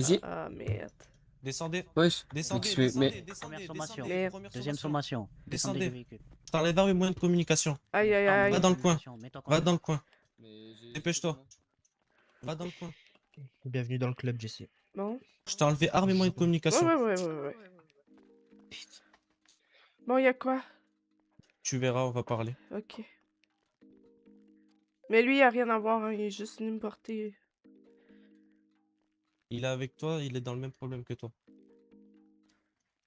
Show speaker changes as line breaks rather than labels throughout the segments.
Vas-y.
Ah merde.
Descendez.
Wesh.
Descendez,
Mais- mais-
descendez,
Première
descendez,
sommation.
descendez.
Merde.
Première
Deuxième
sommation.
sommation. Descendez
Descendez.
du véhicule.
Je t'enlève arme et moyen de communication.
Aïe aïe
Arme,
aïe.
Va dans le coin.
communication, mets-toi
Va
contre
dans le coin.
Mais j'ai-
Dépêche-toi. Va dans le coin.
Bienvenue dans le club, Jesse.
Bon.
Je t'ai enlevé arme et moyen de
Ouais,
communication.
ouais. Bon, y a quoi?
Tu verras, on va parler.
Ok. Mais lui, y a rien à voir, hein, il est juste venu me porter.
Il est avec toi, il est dans le même problème que toi.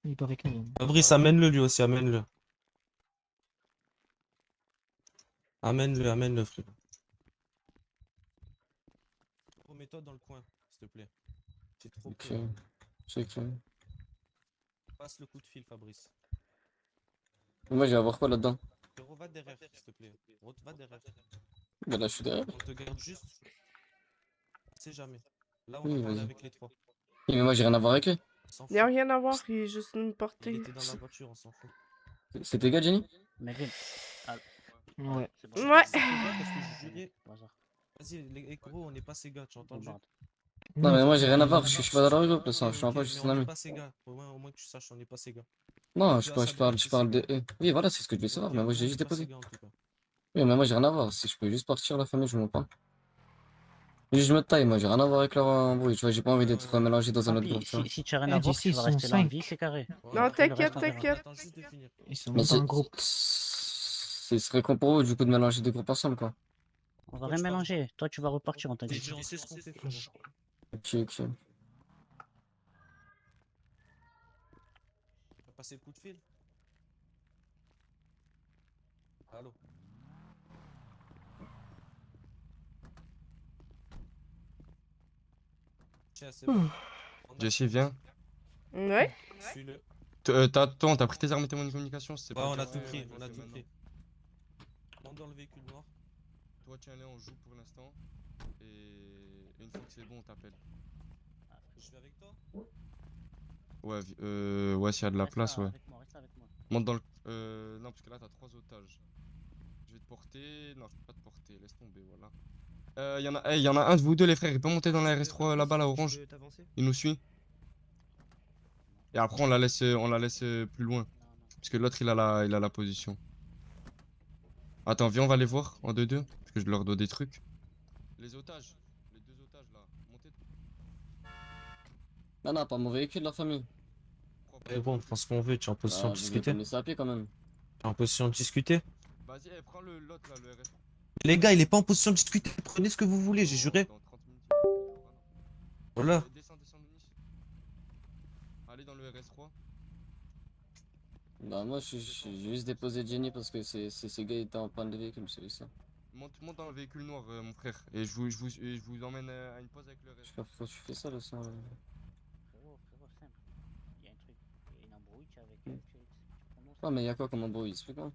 Il est pas avec nous.
Fabrice, amène-le lui aussi, amène-le. Amène-le, frère. Remets-toi dans le coin, s'il te plaît. J'ai trop
Ok.
peur.
C'est que-
Passe le coup de fil, Fabrice.
Moi, j'ai à voir quoi là-dedans?
Frérot, va derrière, s'il te plaît. Va derrière.
Bah là, je suis derrière.
On te garde juste. On sait jamais. Là, on
Oui,
va parler
vas-y.
avec les trois.
Oui, mais moi, j'ai rien à voir avec eux.
On s'en
Y a
fout.
rien à voir, il est juste venu me
Il
porter.
était dans la voiture, on s'en fout.
C'est tes gars, Jenny?
Melvin.
Ouais.
C'est bon.
Ouais.
C'est tes gars parce que je jurais.
Bazar.
Vas-y, les gros, on n'est pas ces gars, tu as entendu?
Bombarde.
Non, mais moi, j'ai rien à voir. Je
Non,
suis pas dans la rue, de toute
ok,
façon. Je suis en
ok,
pas juste
mais
un
on n'est
ami.
pas ces gars. Au moins que tu saches, on n'est pas ces gars.
Non,
Fais à savoir
je
que
parle
c'est
de eux. Oui, voilà, c'est ce que je voulais savoir.
Ok,
Mais moi,
nous,
j'ai
on
juste
n'est pas ces
déposé.
gars, en tout cas.
Oui, mais moi, j'ai rien à voir. Si je peux juste partir, la famille, je m'en prends. Juste, je me taille, moi, j'ai rien à voir avec leur embrouille. Tu vois, j'ai pas envie d'être mélangé dans un autre
Tant
groupe,
pis,
tu vois.
si tu as rien
Eh,
à voir,
Jesse,
tu
ils
vas
sont
rester là en
5.
vie, c'est carré.
Ouais,
Non,
Après, le
t'inquiète,
reste, on verra.
t'inquiète.
Attends juste de finir.
Ils sont
Mais
dans un groupe.
ce serait con pour eux, du coup, de mélanger des groupes ensemble, quoi.
On va
Pourquoi
rien
tu parles?
mélanger. Toi, tu vas repartir, on t'a
T'es
dit.
dit, on sait ce qu'on fait, frérot.
Ok, ok.
Tu vas passer le coup de fil? Allô? Tiens, c'est bon. On a
Jesse,
fait.
viens.
Ouais.
Suis-le.
T'as pris tes armes et tes moyens de communication, c'est
Ouais,
pas
on a
cassé,
tout
on
pris,
le
on a
fait
tout
maintenant.
pris. Monte dans le véhicule noir.
Toi, tiens-les, on joue pour l'instant. Et une fois que c'est bon, on t'appelle.
Je suis avec toi?
Ouais, ouais, s'il y a de la
Reste là,
place, ouais.
avec moi, reste là avec moi.
Monte dans le. Non, parce que là, t'as 3 otages. Je vais te porter. Non, je peux pas te porter, laisse tomber, voilà. Y en a un de vous deux, les frères, il peut monter dans la RS3 là-bas, là, orange. Il nous suit. Et après, on la laisse plus loin.
Non, non.
Parce que l'autre, il a la position. Attends, viens, on va les voir en 2-2. Parce que je leur dois des trucs. Les otages. Les 2 otages là. Montez.
Non, pas mon véhicule, la famille.
Propre.
Eh bon, on prend ce qu'on veut, tu es en position de
Bah, vous devez pas
discuter?
me laisser à pied, quand même.
Tu es en position de discuter?
Vas-y, prends l'autre là, le RS.
Les gars, il est pas en position de discuter. Prenez ce que vous voulez, j'ai juré.
Dans 30 minutes, il aura là.
Voilà.
Allez, descends, Denis. Allez dans le RS3.
Bah, moi, j'ai juste déposé Jenny parce que ces gars étaient en panne de véhicule, c'est ça.
Monte dans le véhicule noir, mon frère. Et je vous emmène à une pause avec le
Je sais
RS.
pas pourquoi tu fais ça, là, ça.
Frérot, simple. Il y a un truc. Il y a une embrouille, tu es avec eux, tu prononces.
Ah, mais y'a quoi comme embrouille? Explique-moi.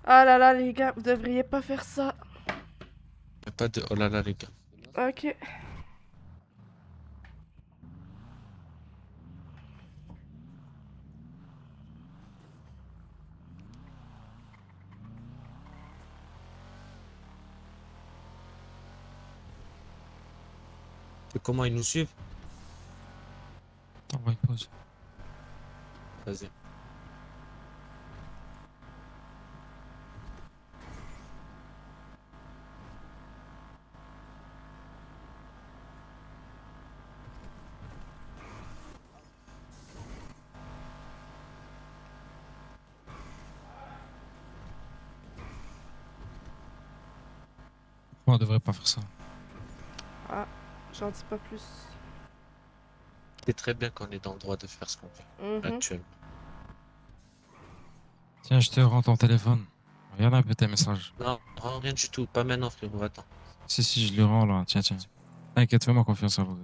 Ah là là, les gars, vous devriez pas faire ça.
Pas de. Oh là là, les gars.
Ok.
Et comment ils nous suivent?
T'envoies une pause.
Vas-y.
On devrait pas faire ça.
Ah, j'en dis pas plus.
C'est très bien qu'on est dans le droit de faire ce qu'on fait
Mhm.
actuellement.
Tiens, je te rends ton téléphone. Regarde un peu tes messages.
Non, rien du tout. Pas maintenant, frérot. Attends.
Si, je le rends là. Tiens. T'inquiète, fais-moi confiance à vous.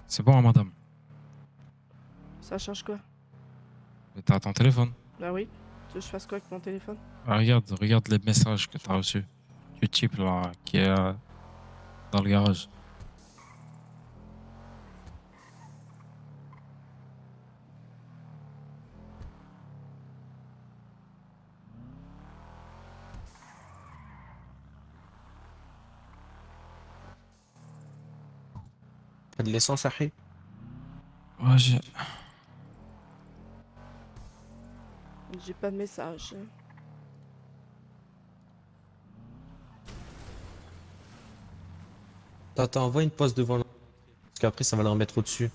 C'est bon, hein, madame.
Ça change quoi?
Mais t'as ton téléphone.
Bah oui. Tu veux que je fasse quoi avec mon téléphone?
Ah, regarde les messages que t'as reçus. Du type là, qui est dans le garage.
de l'essence, Ahi?
Ouais, j'ai.
J'ai pas de message.
Attends, envoie une pause devant l'entrée. Parce qu'après, ça va le remettre au-dessus.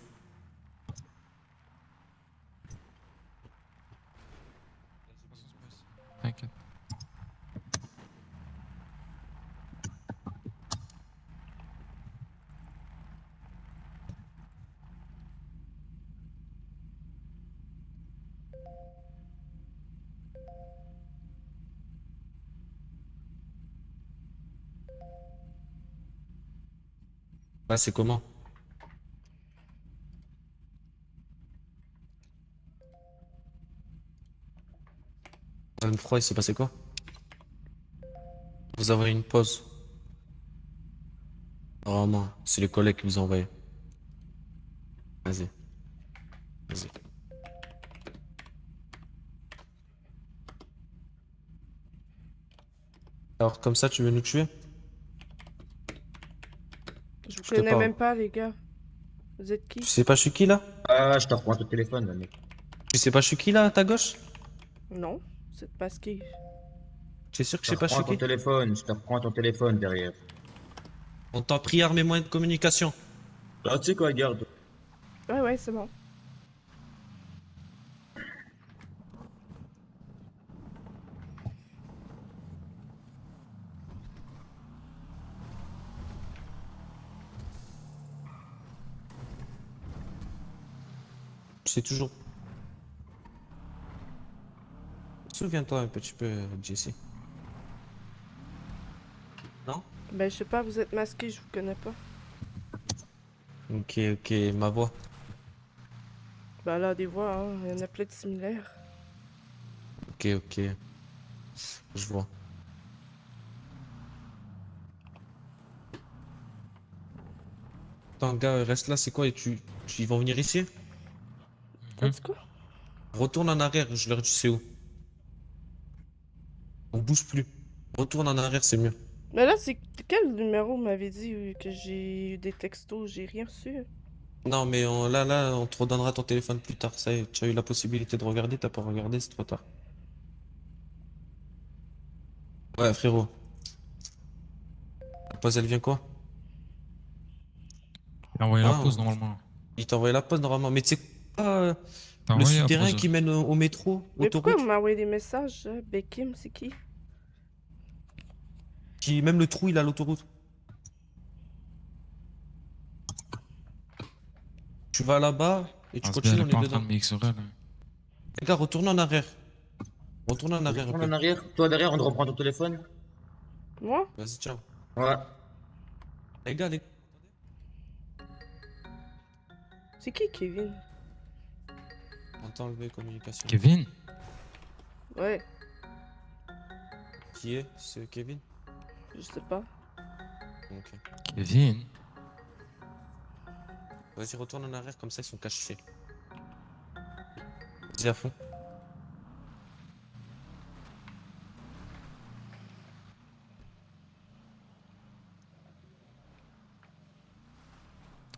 T'inquiète.
Là, c'est comment? Le 3, il s'est passé quoi? Vous avez une pause. Vraiment, c'est les collègues qui vous ont envoyé. Vas-y. Vas-y. Alors, comme ça, tu veux nous tuer?
Je vous
Je te
connais
parle.
même pas, les gars. Vous êtes
Tu
qui?
sais pas je suis qui là?
Ah, je te reprends ton téléphone, là, mec.
Tu sais pas je suis qui là à ta gauche?
Non, vous êtes pas qui.
Tu es sûr que je
Je
sais
te
pas je suis
reprends ton
qui?
téléphone, je te reprends ton téléphone derrière.
On t'a pris armes et moyens de communication.
Ah, tu sais quoi, garde.
Ouais, ouais, c'est bon.
C'est toujours. Souviens-toi un petit peu, Jesse. Non?
Ben, je sais pas, vous êtes masqué, je vous connais pas.
Ok, ok, ma voix.
Ben là, des voix, hein, il y en a plein de similaires.
Ok, ok. Je vois. Attends, gars, reste là, c'est quoi? Et ils vont venir ici?
T'as dit quoi?
Retourne en arrière, je leur dis c'est où? On bouge plus. Retourne en arrière, c'est mieux.
Mais là, c'est quel numéro m'avait dit que j'ai eu des textos? J'ai rien reçu.
Non, mais là, on te redonnera ton téléphone plus tard. Ça y est, tu as eu la possibilité de regarder, t'as pas regardé, c'est trop tard. Ouais, frérot. La pause, elle vient quoi?
Il a envoyé la
Ah,
pause normalement.
il t'a envoyé la pause normalement. Mais tu sais pas,
T'as
le
envoyé la
souterrain
pause.
qui mène au métro,
Mais pourquoi
autoroute,
vous m'envoyez des messages? Bekim, c'est qui?
qui même le trou, il a l'autoroute. Tu vas là-bas et tu
Ah, c'est bien, elle
continues,
est
on est
pas en train
dedans.
de mixer elle.
Les gars, retourne en arrière. Retourne en
Je
arrière un
retourne
peu.
en arrière. Toi, derrière, on te reprend ton téléphone.
Moi?
Vas-y, ciao.
Ouais.
Les gars,
C'est qui, Kevin?
on t'a enlevé communication.
Kevin?
Ouais,
Qui est? C'est Kevin?
je sais pas.
Ok.
Kevin?
Vas-y, retourne en arrière, comme ça ils sont cachés. Vas-y à fond.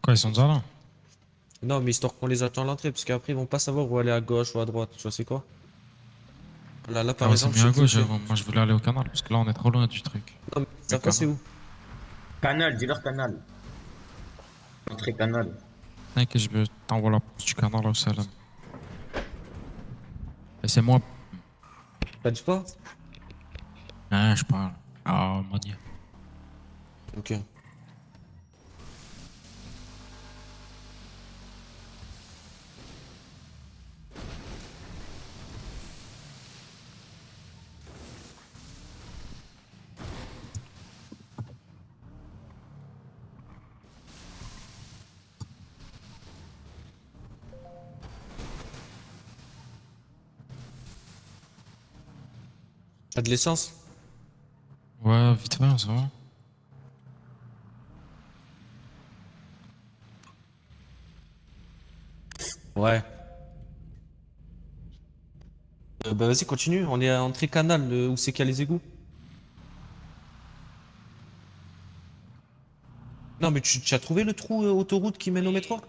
Quoi, ils sont déjà là?
Non, mais histoire qu'on les attend à l'entrée, parce qu'après ils vont pas savoir où aller à gauche ou à droite. Tu vois, c'est quoi? Là, par
Ah ouais, c'est
exemple,
mieux à
je sais
gauche,
où c'est.
moi je voulais aller au canal, parce que là on est trop loin du truc.
Non, mais ça va, c'est où?
Canal, dis-leur canal. Entrée canal.
T'inquiète, je t'envoie la pause du canal au salam. Et c'est moi.
T'as dit quoi?
Hein, je parle. Ah, mania.
Ok. T'as de l'essence?
Ouais, vite fait, ça va.
Ouais. Bah vas-y, continue. On est à entrée canal, où c'est qu'il y a les égouts. Non, mais tu as trouvé le trou autoroute qui mène au métro?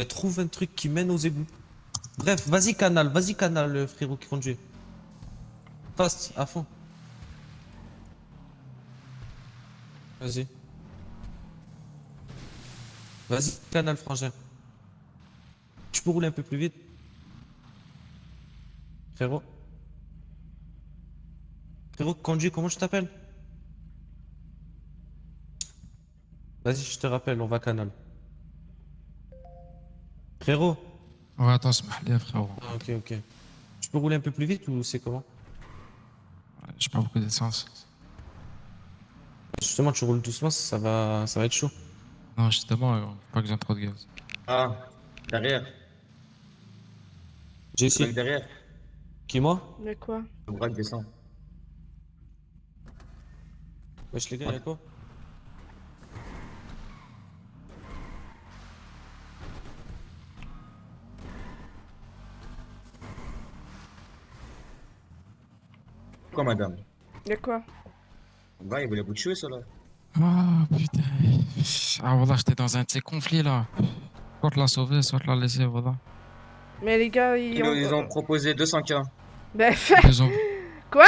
Trouve un truc qui mène aux égouts. Bref, vas-y canal, le frérot qui conduit. Fast, à fond. Vas-y. Vas-y, canal frangin. Tu peux rouler un peu plus vite? Frérot? Frérot, conduis, comment je t'appelle? Vas-y, je te rappelle, on va canal. Frérot?
Ouais, attends, c'est mal, frérot.
Ah, ok. Tu peux rouler un peu plus vite ou c'est comment?
J'ai pas beaucoup d'essence.
Justement, tu roules doucement, ça va être chaud.
Non, justement, faut pas que j'ai trop de gaz.
Ah, derrière.
J'ai
Le mec
ici.
derrière.
Qui, moi?
De quoi?
Le braque descend.
Wesh, les gars, y'a quoi?
Quoi, madame?
De quoi?
Ouais, il voulait vous tuer, ça, là.
Ah, putain. Ah, voilà, j'étais dans un de ces conflits, là. Soit te la sauver, soit te la laisser, voilà.
Mais les gars,
Ils ont proposé 200K.
Ben,
Ils ont...
quoi?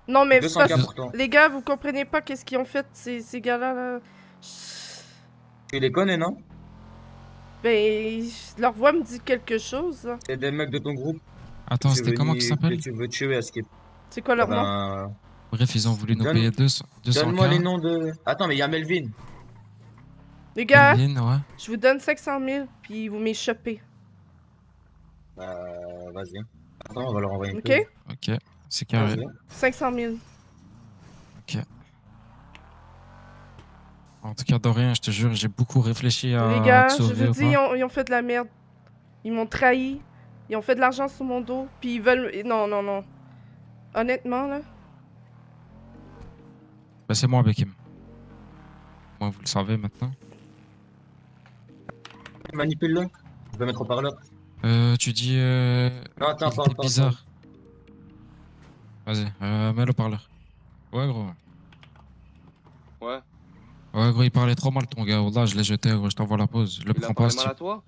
Non, mais c'est
200K
parce-
pour toi.
les gars, vous comprenez pas qu'est-ce qu'ils ont fait, ces gars-là, là.
Tu les connais, non?
Ben, leur voix me dit quelque chose, là.
C'est des mecs de ton groupe
Attends, c'était comment qu'ils
que
s'appellent?
tu veux tuer à Skip.
C'est quoi
Eh
leur nom?
ben,
Bref, ils ont voulu nous
Donne-
payer 200
donne-moi les
200K.
noms de... Attends, mais il y a Melvin.
Les gars,
Melvin, ouais.
je vous donne 500 000, puis vous m'échappez.
Vas-y. Attends, on va leur envoyer une
Ok?
pause.
Ok, c'est carré.
Vas-y.
500 000.
En tout cas, Dorian, je te jure, j'ai beaucoup réfléchi à
Les gars,
te
je
sauver
vous
ou
dis,
pas.
ils ont fait de la merde. Ils m'ont trahi. Ils ont fait de l'argent sur mon dos, puis ils veulent... Non. Honnêtement, là.
Bah, c'est moi, Bekim. Moi, vous le savez maintenant.
Manipule-le. Je vais mettre au parleur.
Tu dis...
Non, attends,
il
parle,
était
parle,
bizarre. Vas-y, mets-le parleur. Ouais, gros.
Ouais.
Ouais, gros, il parlait trop mal, ton gars. Wallah, je l'ai jeté, gros, je t'envoie la pause. Le
Il a
prends pas,
parlé
ce
mal
type.
à toi?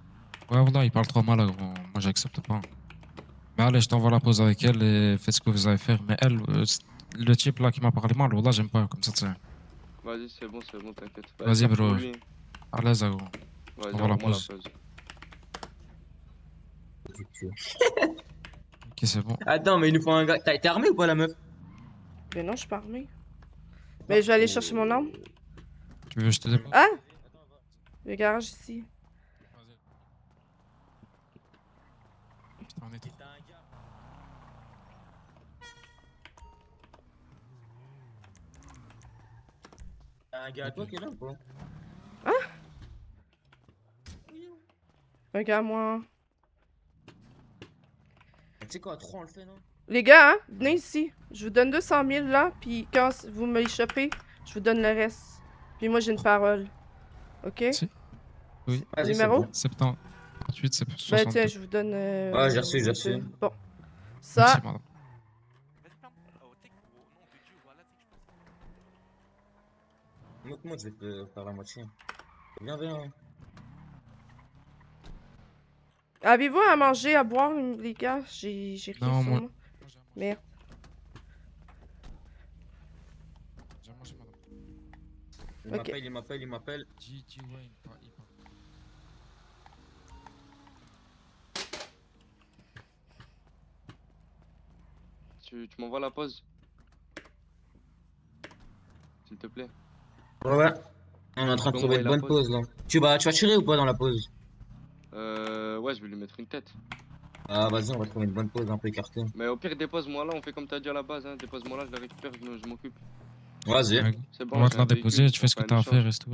Ouais, voilà, il parle trop mal, gros. Moi, j'accepte pas. Mais allez, je t'envoie la pause avec elle et faites ce que vous avez faire. Mais elle, le type là qui m'a parlé mal, voilà, j'aime pas. Comme ça, tu sais.
Vas-y, c'est bon, t'inquiète.
Vas-y,
tape
bro.
pour lui.
À l'aise, gros.
Vas-y,
Envoie la
envoie-moi la
pause.
pause.
Ok, c'est bon.
Attends, mais il nous faut un gars. T'as été armé ou pas, la meuf?
Mais non, je suis pas armée. Mais je vais aller chercher mon arme.
Tu veux que je te dépose?
Ah! Le garage ici.
Putain, on est trop.
T'as un gars à toi qui est là ou pas?
Regarde-moi.
Tu sais quoi, à 3 on le fait, non?
Les gars, hein, venez ici. Je vous donne 200 000 là, puis quand vous m'échappez, je vous donne le reste. Puis moi, j'ai une parole. Ok?
Si. Oui.
Vas-y, c'est
Numéro?
bon.
70. 38, c'est
Ben
60.
tiens, je vous donne...
Ouais, j'ai reçu, j'ai reçu.
Bon.
Merci,
Ça,
madame.
Moi, je vais te faire la moitié. Viens.
avez-vous à manger, à boire, les gars? J'ai rien
Non,
sur
moi.
moi. Merde.
J'ai mangé, madame.
Il
Ok.
m'appelle.
G Wayne, pas I.
Tu m'envoies la pause? S'il te plaît.
Ouais. On est en train de
Comment
trouver
il
une
la
bonne
pose
pause, là. Tu vas tirer ou pas dans la pause?
Ouais, je vais lui mettre une tête.
Ah, vas-y, on va trouver une bonne pause un peu écartée.
Mais au pire, dépose-moi là, on fait comme t'as dit à la base, hein. Dépose-moi là, je la récupère, je m'occupe.
Vas-y.
Ouais,
C'est
on
bon,
va
j'ai
te la
un
déposer,
véhicule,
tu fais ce que
on fait
t'as
un
à faire
échange.
et c'est tout.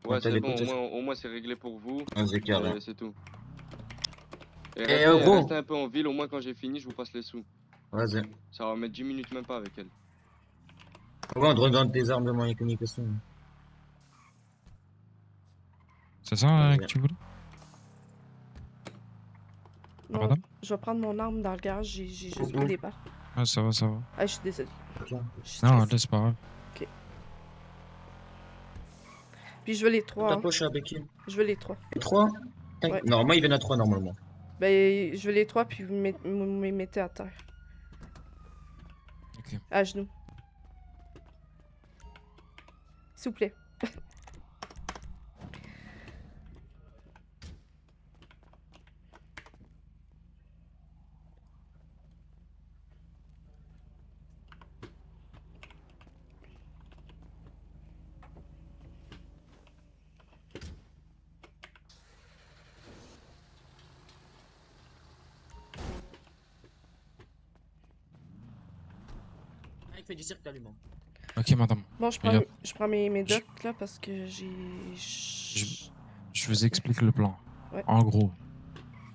Ouais,
t'as
c'est
des
bon,
cotations.
au moins c'est réglé pour vous.
Vas-y, carré.
Et c'est tout. Et
Eh,
restez,
gros.
restez un peu en ville, au moins quand j'ai fini, je vous passe les sous.
Vas-y.
Ça va mettre 10 minutes même pas avec elle.
Ouais, on te regarde tes armes de moyen de communication.
C'est ça
Ouais.
que tu voulais?
Non,
madame?
je vais prendre mon arme dans le garage, j'ai juste
Mhm.
pris des balles.
Ouais, ça va, ça va.
Ah, je suis désolée.
Ok.
Je suis
Non,
stressée.
allez, c'est pas grave.
Puis je veux les
Dans
3.
ta
Hein.
poche avec qui?
Je veux les 3.
3?
Ouais.
Normalement, ils viennent à 3 normalement.
Ben, je veux les 3, puis vous me mettez à terre.
Ok.
À genoux. S'il vous plaît.
Ah, il fait du cirque allumant.
Ok, madame.
Bon, je
Regarde.
prends mes
Je-
docs là parce que j'ai.
Je vous explique le plan.
Ouais.
En gros,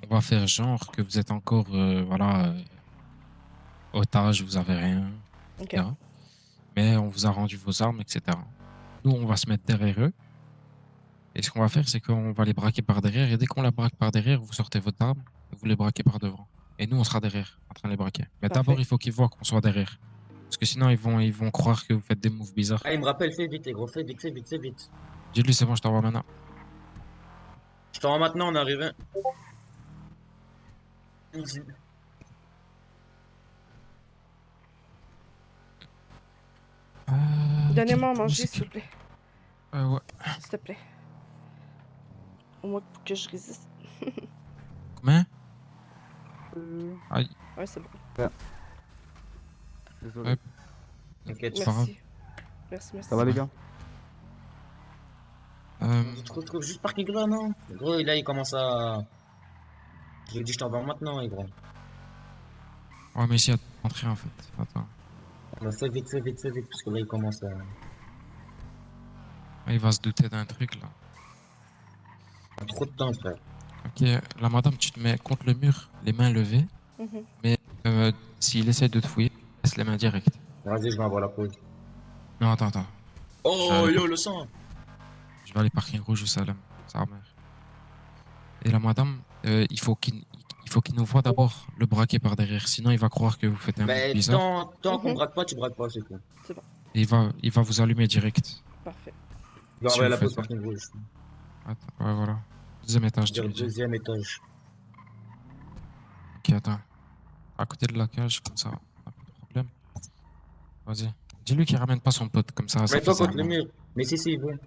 on va faire genre que vous êtes encore, voilà, otage, vous avez rien,
Ok.
etc. Mais on vous a rendu vos armes, etc. Nous, on va se mettre derrière eux. Et ce qu'on va faire, c'est qu'on va les braquer par derrière. Et dès qu'on la braque par derrière, vous sortez votre arme et vous les braquez par devant. Et nous, on sera derrière, en train de les braquer. Mais
Parfait.
d'abord, il faut qu'ils voient qu'on soit derrière. Parce que sinon, ils vont croire que vous faites des moves bizarres.
Ah, il me rappelle, fais vite, les gros, fais vite, fais vite, fais vite.
Dis-lui, c'est bon, je t'envoie maintenant.
Je t'en rends maintenant, on arrive.
Donnez-moi à
quelle
manger,
musique
s'il vous plaît.
Ouais.
S'il te plaît. Au moins pour que je résiste.
Combien? Aïe.
Ouais, c'est bon.
Désolé.
Ouais.
T'inquiète.
C'est pas grave.
Merci. Merci.
Ça va les gars?
Trouve juste parking là, non? Gros, là, il commence à. Je lui ai dit, je t'envoie maintenant, gros.
Ouais, mais ici, à entrer en fait. Attends.
Bah, fais vite, parce que là, il commence à.
Ah, il va se douter d'un truc là.
Trop de temps, frère.
Ok, la madame, tu te mets contre le mur, les mains levées.
Mhm.
Mais s'il essaie de te fouiller, laisse les mains directes.
Vas-y, je m'envoie la pause.
Non, attends.
Oh,
J'allais
yo,
pas-
le sang!
Je vais aller parking rouge au Salem. Sa mère. Et la madame, il faut qu'il nous voit d'abord le braquer par derrière. Sinon, il va croire que vous faites un move
Mais
bizarre.
tant qu'on
Mhm.
braque pas, tu braques pas, c'est tout.
Et il va vous allumer direct.
Parfait.
Je vais
Si
envoyer
vous
la pause
faites-
parking rouge.
Attends, ouais, voilà. Deuxième étage, tu
Dire
lui dis.
deuxième étage.
Ok, attends. À côté de la cage, comme ça, on a pas de problème. Vas-y. Dis-lui qu'il ramène pas son pote, comme ça
Mets-toi
fait
contre le
zéro.
mur. Mais si, il veut.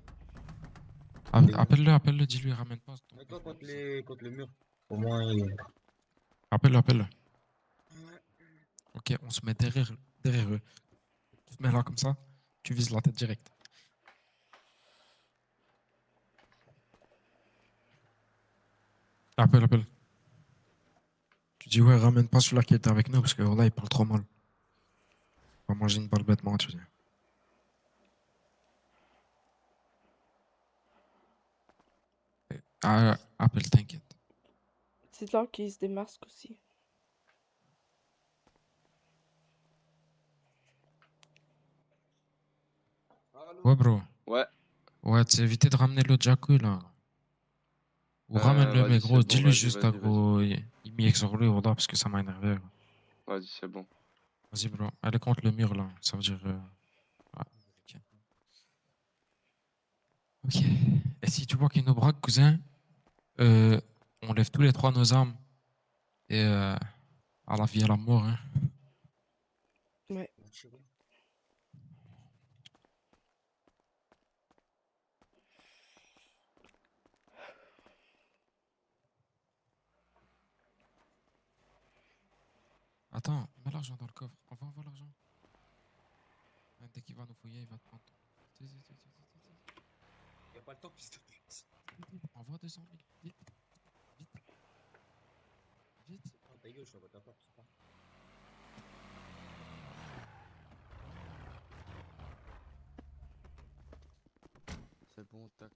Appelle-le, dis-lui, ramène pas ton
Mets-toi
pote.
contre le mur. Au moins, il.
Appelle-le. Ok, on se met derrière eux. Tu te mets là comme ça, tu vises la tête direct. Appelle. Tu dis ouais, ramène pas celui-là qui était avec nous parce que là il parle trop mal. On va manger une balle bêtement, tu dis. Ah, appelle, t'inquiète.
C'est là qu'ils se démasquent aussi.
Ouais, bro.
Ouais.
Ouais, tu évité de ramener l'autre Jacouille là. Ou ramène-le,
vas-y,
mais
c'est
gros,
bon,
dis-lui
vas-y,
juste à
vas-y,
gros. Il m'y sur lui, voilà, parce que ça m'a énervé. Gros.
Vas-y, c'est bon.
Vas-y, bro. Allez contre le mur là. Ça veut dire. Ouais, ok. Ok. Et si tu vois qu'il nous braque, cousin, on lève tous les trois nos armes. Et à la vie et à la mort, hein.
Ouais.
Attends, mets l'argent dans le coffre. On va envoyer l'argent. Hein, dès qu'il va nous fouiller, il va te prendre.
Y'a pas le temps, puisque.
Envoie 200 000. Vite.
Ta gueule, je t'envoie ta part, c'est pas.
C'est bon, tac.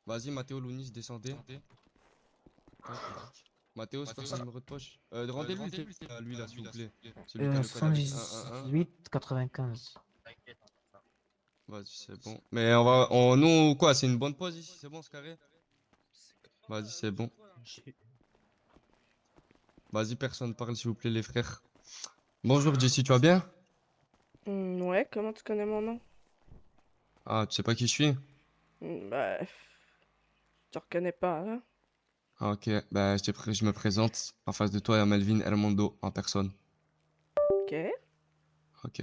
Vas-y, Mathéo, Lounis, descendez. Mathéo, c'est quoi son numéro de poche? Rendez-lui, lui là, s'il vous plaît. Celui qui a le code avec 111.
78 95.
Vas-y, c'est bon. Mais nous, quoi, c'est une bonne pause ici, c'est bon, ce carré? Vas-y, c'est bon. Vas-y, personne parle, s'il vous plaît, les frères. Bonjour, Jesse, tu vas bien?
Ouais, comment tu connais mon nom?
Ah, tu sais pas qui je suis?
Ben, je te reconnais pas, hein.
Ah, ok, bah je me présente. En face de toi, il y a Melvin Elmondo en personne.
Ok.
Ok.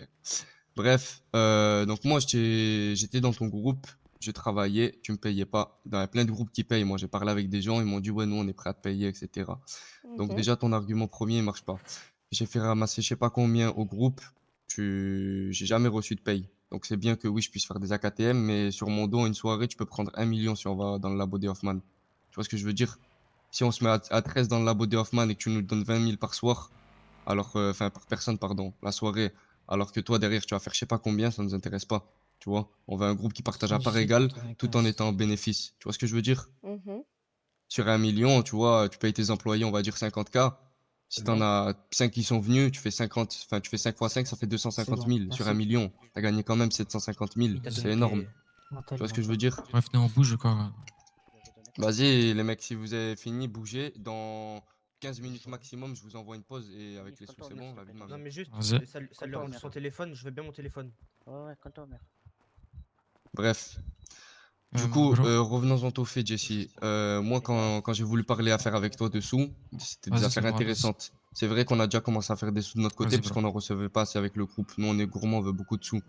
Bref, donc moi j'étais dans ton groupe, je travaillais, tu me payais pas. Il y a plein de groupes qui payent. Moi j'ai parlé avec des gens, ils m'ont dit ouais, nous on est prêt à te payer, etc. Donc
Mhm.
déjà ton argument premier il marche pas. J'ai fait ramasser je sais pas combien au groupe, j'ai jamais reçu de paye. Donc c'est bien que oui, je puisse faire des AKTM, mais sur mon dos, une soirée, tu peux prendre 1 million si on va dans le labo des Hoffman. Tu vois ce que je veux dire? Si on se met à 13 dans le labo des Hoffman et que tu nous donnes 20 000 par soir, alors, enfin par personne, pardon, la soirée, alors que toi derrière tu vas faire je sais pas combien, ça nous intéresse pas. Tu vois? On veut un groupe qui partage à part
78,
égale tout en
95.
étant en bénéfice. Tu vois ce que je veux dire?
Mhm.
Sur 1 million, tu vois, tu payes tes employés, on va dire 50K. Si
C'est
t'en
bon.
as 5 qui sont venus, tu fais 50, enfin, tu fais 5 fois 5, ça fait
C'est
250
bon,
000. Sur
merci.
1 million, t'as gagné quand même 750 000.
Il t'a
C'est
donné
énorme.
tes...
Tu vois ce que je veux dire?
Bref, venez, on bouge quoi.
Vas-y, les mecs, si vous avez fini, bougez. Dans 15 minutes maximum, je vous envoie une pause et avec les sous, c'est bon, la vie de ma
Non,
mère.
mais juste,
Vas-y.
ça leur ouvre son téléphone, je veux bien mon téléphone.
Ouais, ouais, quand on meurt.
Bref. Du coup,
Bro,
revenons-en au fait, Jesse. Moi, quand j'ai voulu parler affaires avec toi dessous, c'était des
vas-y, c'est
affaires
bon, allez.
intéressantes. C'est vrai qu'on a déjà commencé à faire des sous de notre côté
Vas-y,
parce
bro.
qu'on n'en recevait pas assez avec le groupe. Nous, on est gourmands, on veut beaucoup de sous.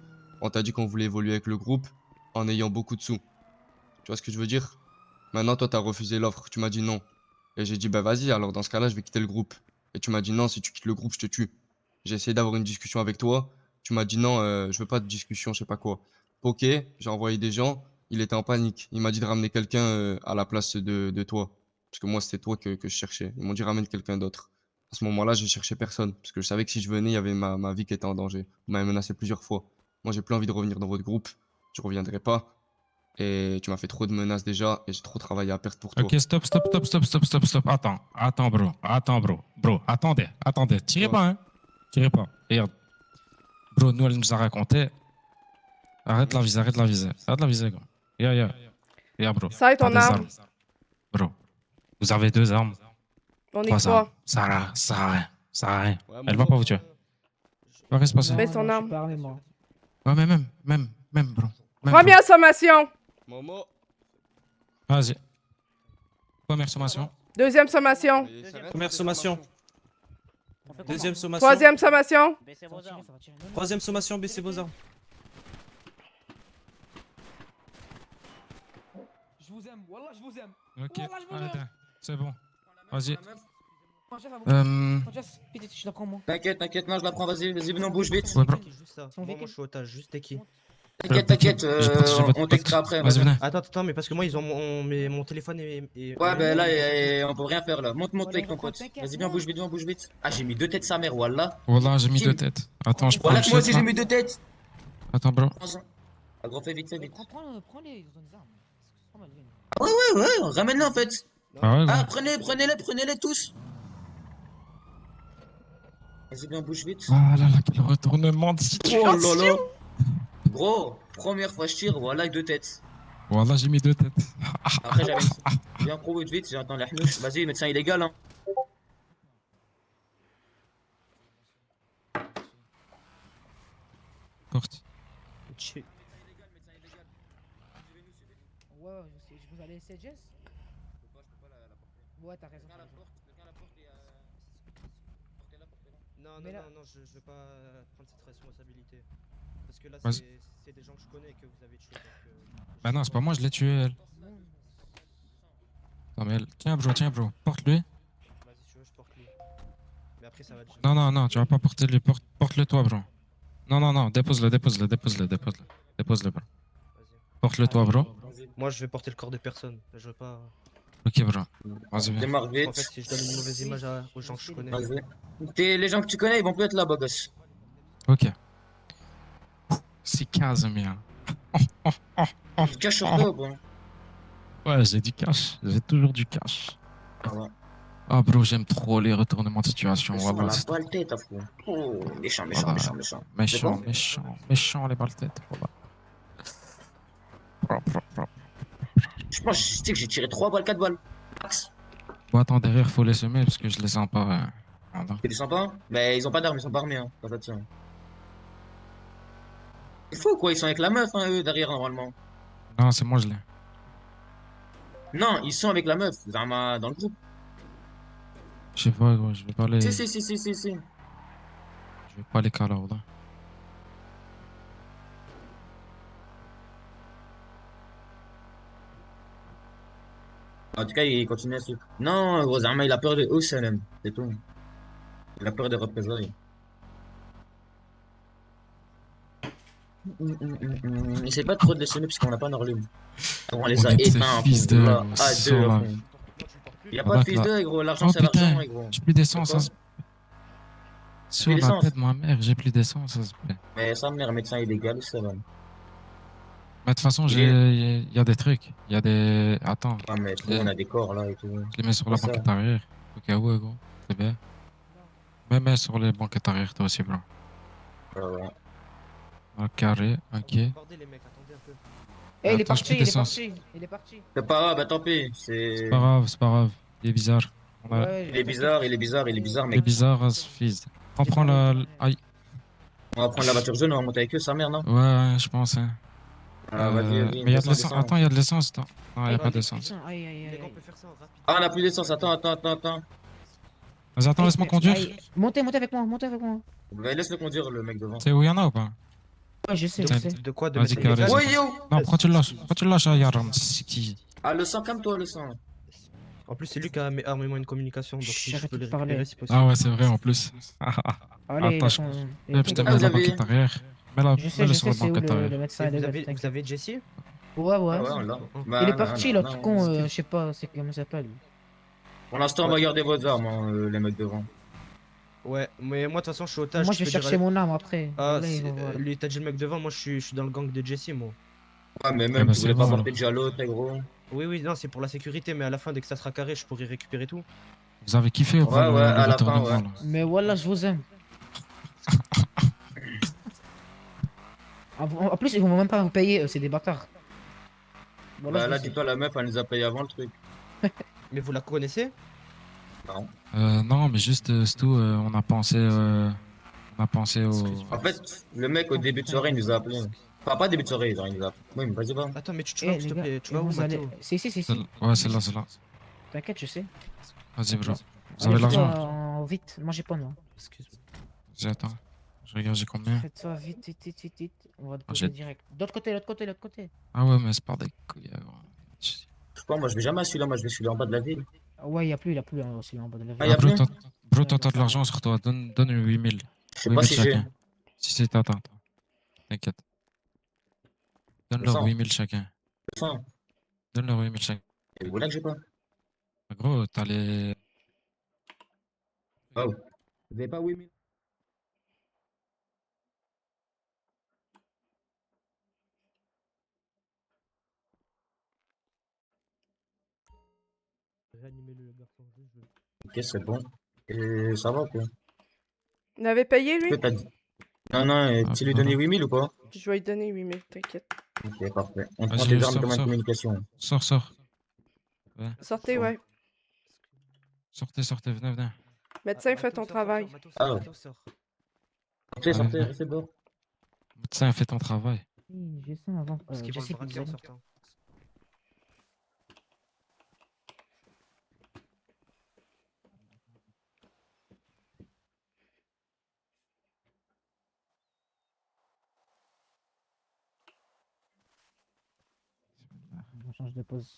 On t'a dit qu'on voulait évoluer avec le groupe en ayant beaucoup de sous. Tu vois ce que je veux dire? Maintenant, toi, t'as refusé l'offre. Tu m'as dit non. Et j'ai dit, bah vas-y, alors dans ce cas-là, je vais quitter le groupe. Et tu m'as dit non, si tu quittes le groupe, je te tue. J'ai essayé d'avoir une discussion avec toi. Tu m'as dit non, je veux pas de discussion, je sais pas quoi. Ok, j'ai envoyé des gens. Il était en panique. Il m'a dit de ramener quelqu'un à la place de toi. Parce que moi, c'était toi que je cherchais. Ils m'ont dit ramène quelqu'un d'autre. À ce moment-là, j'ai cherché personne. Parce que je savais que si je venais, il y avait ma vie qui était en danger. Vous m'avez menacé plusieurs fois. Moi, j'ai plus envie de revenir dans votre groupe. Je reviendrai pas. Et tu m'as fait trop de menaces déjà. Et j'ai trop travaillé à perte pour toi.
Ok, stop, stop, stop, stop, stop, stop, stop. Attends, attends, bro. Attends, bro. Bro, attendez, attendez. Tirez
Quoi?
pas, hein. Tirez pas. Regarde. Bro, nous, elle nous a raconté. Arrête la visée, arrête la visée. Arrête la visée, gros. Ya, bro.
Ça et
T'as
ton
des
arme.
armes. Bro, vous avez 2 armes,
On est
3 armes.
3.
Ça sert à rien. Ça sert à rien.
Ouais,
Elle va pas vous tuer. Va qu'est-ce qui se passe?
Baisse ton
Non, je
arme.
suis pas armé, moi.
Ouais, mais même, bro. Même,
Première sommation.
Momo.
bro. Vas-y. Première sommation.
Deuxième sommation.
Et ça reste
Première
des
sommation.
On fait
Deuxième
comment?
sommation.
Troisième sommation.
Baissez
Ça va
vos
tirer,
armes.
ça va tirer.
Troisième sommation, baissez vos armes.
Je vous aime, Wallah, je vous aime.
Ok,
Wallah, je vous
arrête,
aime.
c'est bon. Vas-y.
Chef,
Euh...
Vite, je la prends moi.
T'inquiète, t'inquiète, non, je la prends, vas-y, vas-y, venons, bouge vite.
Ouais, bro.
Juste ça.
Si on
Moi,
véhicule.
je suis otage, juste t'es qui?
T'inquiète, t'inquiète,
J'ai partagé votre
on
pote.
textera après.
Vas-y, venez.
Attends, mais parce que moi, ils ont mon téléphone
Ouais, ben là,
et-
on peut rien faire là. Monte
Voilà,
avec ton
reprends,
pote.
t'inquiète,
Vas-y, viens,
monte.
bouge vite, viens, bouge vite. Ah, j'ai mis 2 têtes sa mère, Wallah.
Voilà, j'ai mis
Tim.
2 têtes. Attends, je prends
Voilà
le
que moi
chef,
aussi j'ai
là.
mis 2 têtes.
Attends, bro.
Prends-en. Ah, gros, fais vite, fais vite.
Prends-les, ils ont des armes. C'est pas mal, viens.
Ouais, ramène-les en fait.
Ah ouais,
Ah,
gros.
prenez-les tous. Vas-y, viens, bouge vite.
Ah là là, quel retournement de
Oh
situation.
là là. Gros, première fois je tire, voilà, avec 2 têtes.
Voilà, j'ai mis 2 têtes.
Après, j'avais une. Viens, pro, vite, j'entends la hnout. Vas-y, médecin illégal, hein.
Porte.
Ouais, je vous allez essayer, Jess? Ouais, t'as raison.
Non,
Mais là-
je veux pas prendre cette responsabilité. Parce que là,
Vas-y.
c'est des gens que je connais et que vous avez tués.
Bah non, c'est pas moi, je l'ai tué, elle. Non, mais elle. Tiens, bro. Porte-lui.
Vas-y, si tu veux, je porte lui. Mais après, ça va être.
Non, tu vas pas porter lui. Porte-le toi, bro. Non, dépose-le, bro.
Vas-y.
Porte-le toi, bro.
Moi, je vais porter le corps de personne. Je veux pas.
Ok, bro. Vas-y, viens.
Démarre
En
vite.
fait, si je donne une mauvaise image aux gens que je connais.
Vas-y. Les gens que tu connais, ils vont plus être là, beau gosse.
Ok. C'est 15, mien.
Tu te caches sur toi ou pas?
Ouais, j'ai du cash. J'ai toujours du cash.
Ah ouais.
Ah, bro, j'aime trop les retournements de situation.
Ils sont à
Voilà,
la
c'est
balle tête, frère. Oh, méchant,
Voilà.
méchant.
méchant, les balles têtes. Voilà. Propre.
Je pense, tu sais que j'ai tiré 3 balles, 4 balles. Max.
Bon, attends, derrière, faut les semer parce que je les sens pas. Voilà.
Tu les sens pas? Mais ils ont pas d'armes, ils sont pas armés, hein. Quand ça tire. C'est fou, quoi, ils sont avec la meuf, hein, eux, derrière, normalement.
Non, c'est moi, je l'ai.
Non, ils sont avec la meuf, dans le groupe.
Je sais pas, gros, je vais pas les.
Si.
Je vais pas les caler là.
En tout cas, il continue à suivre. Non, gros, Zama, il a peur de eux, Salem. C'est tout. Il a peur des représailles. Essaye pas trop de les semer parce qu'on n'a pas Norlum. On les
On
a
est des
éteints à
fils
fond.
de.
Là, à
Sur
deux à
la.
fond. Il a
Ah
pas de
bah,
fils
là.
d'eux, gros. L'argent,
Oh
c'est l'argent,
putain,
gros.
j'ai plus d'essence.
Pourquoi
Sur la
d'essence
tête de ma mère, j'ai plus d'essence, ça se plaît.
Mais sa mère, médecin illégal, ça va.
Mais de toute façon,
Il est-
il y a des trucs. Il y a des. Attends,
Ah, mais
je
tout le monde
les,
a des corps là et tout.
je les mets sur la
C'est ça.
banquette arrière. Au cas où, gros. C'est bien. Mets sur les banquettes arrière, toi aussi, bro.
Ouais.
Un carré, ok.
Bordel, les mecs, attendez un peu.
Eh, il est
Attends, j'ai
parti,
plus
il est
d'essence.
parti. Il est parti.
C'est pas grave, bah tant pis.
C'est pas grave, c'est pas grave. Il est bizarre.
Ouais,
Il est bizarre,
t'inquiète.
il est bizarre,
Il est
mec.
bizarre, as fils. Prends la. Aïe.
On va prendre la voiture jaune, on va monter avec eux, sa mère, non?
Ouais, je pense, hein.
Ah, vas-y,
Mais il y a de
descends,
l'essence.
descends.
Attends, il y a de l'essence. Non, il n'y a
Aïe,
pas
aïe,
d'essence.
putain, aïe, aïe,
Les
aïe,
gars, on
aïe.
peut faire ça en rapide.
Ah, on a plus d'essence, attends.
Vas-y, attends, laisse-moi conduire.
Aïe. Montez avec moi, montez avec moi.
Bah, laisse-le conduire, le mec devant.
Tu sais où il y en a ou pas?
Ouais, je sais, je
Tiens,
sais.
De quoi? De
Vas-y,
mettre
carré,
illégal?
c'est
Ouais,
bon.
yo!
Non, pourquoi tu le lâches? Pourquoi tu le lâches à Yaram? C'est qui?
Ah, le sang, calme-toi, le sang.
En plus, c'est lui qui a armé moi une communication, donc si je
J'arrête
peux
de
les
parler.
récupérer si possible.
Ah ouais, c'est vrai en plus.
Allez,
Attends, je
il
te
est
mets
vous
la
avez-
banquette arrière.
Je sais,
Mets-le
je
sur
sais,
la
c'est où
banquette
le
arrière.
médecin
Et
est
vous
t'inquiète.
avez Jessie?
Ouais, ouais.
Ah ouais, on l'a.
Il
Bah,
est parti, l'autre con,
excuse.
je sais pas, c'est comment il s'appelle.
Pour l'instant, on va garder vos armes, hein, les mecs devant.
Ouais, mais moi de toute façon, je suis otage.
Moi,
tu
je vais
peux dire
chercher mon arme après.
Ah,
Voilà, ils vont voir.
lui, t'as dit le mec devant, moi je suis dans le gang de Jessie, moi.
Ouais, mais
Eh
même,
ben,
tu
c'est
voulais pas
bon,
porter déjà l'autre, très gros.
Oui, non, c'est pour la sécurité, mais à la fin, dès que ça sera carré, je pourrai récupérer tout.
Vous avez kiffé ou pas
Ouais,
le
à la fin,
retournement
ouais.
là?
Mais voilà, je vous aime. En plus, ils vont même pas vous payer, c'est des bâtards. Voilà,
Bah
je
là,
vous sais.
dis-toi, la meuf, elle nous a payé avant le truc.
Mais vous la connaissez?
Non, mais juste, c'est tout. On a pensé au.
En fait, le mec, au début de soirée, il nous a appelé. Enfin, pas début de soirée, genre, il nous a appelé. Oui, mais vas-y, va.
Attends, mais tu
Eh,
vas où, s'il
les
te
gars,
plaît? Tu
et
vas où,
vous allez.
Mathéo?
Si.
Ouais, c'est là, c'est là.
T'inquiète, je sais.
Vas-y, bro. Vous
Allez,
avez l'argent?
fais-toi vite. Moi, j'ai pas, non.
Excuse-moi.
Vas-y, attends. Je regarde, j'ai combien?
Fais-toi vite. On va te
j'ai-
poser direct. D'autre côté, l'autre côté.
Ah ouais, mais c'est pas des couilles, gros.
Je sais pas, moi, je vais jamais à celui-là, moi, je vais celui en bas de la ville.
Ah ouais, il a plus hein, aussi en bas de la
Ah,
ville.
y a
Ah, bro,
plus?
bro, t'as de l'argent sur toi. Donne 8000.
Je sais pas si j'ai.
chacun. Si, attends. T'inquiète. Donne-leur
100.
8000 chacun.
100.
Donne-leur 8000 chacun.
Et voilà que j'ai pas.
Gros, t'as les.
Oh. Vous avez pas 8000?
Réanimez-le, le garçon.
Ok, c'est bon. Et ça va, quoi.
Il avait payé, lui?
Que t'as dit? Non,
Ah,
tu lui
voilà.
donnais 8000 ou pas?
Je vais lui donner 8000, t'inquiète.
Ok, parfait. On prend
Vas-y,
tes armes
sors,
comme une
sors.
communication.
Sors.
Sortez, ouais.
Sortez, venez.
Médecin, fais ton travail.
Ah ouais. Sortez,
Ouais.
restez dehors.
Médecin, fais ton travail.
J'ai ça avant.
Parce qu'ils
Je
vont
sais
le
que
braquer en
vous allez.
sortant.
On change de pose.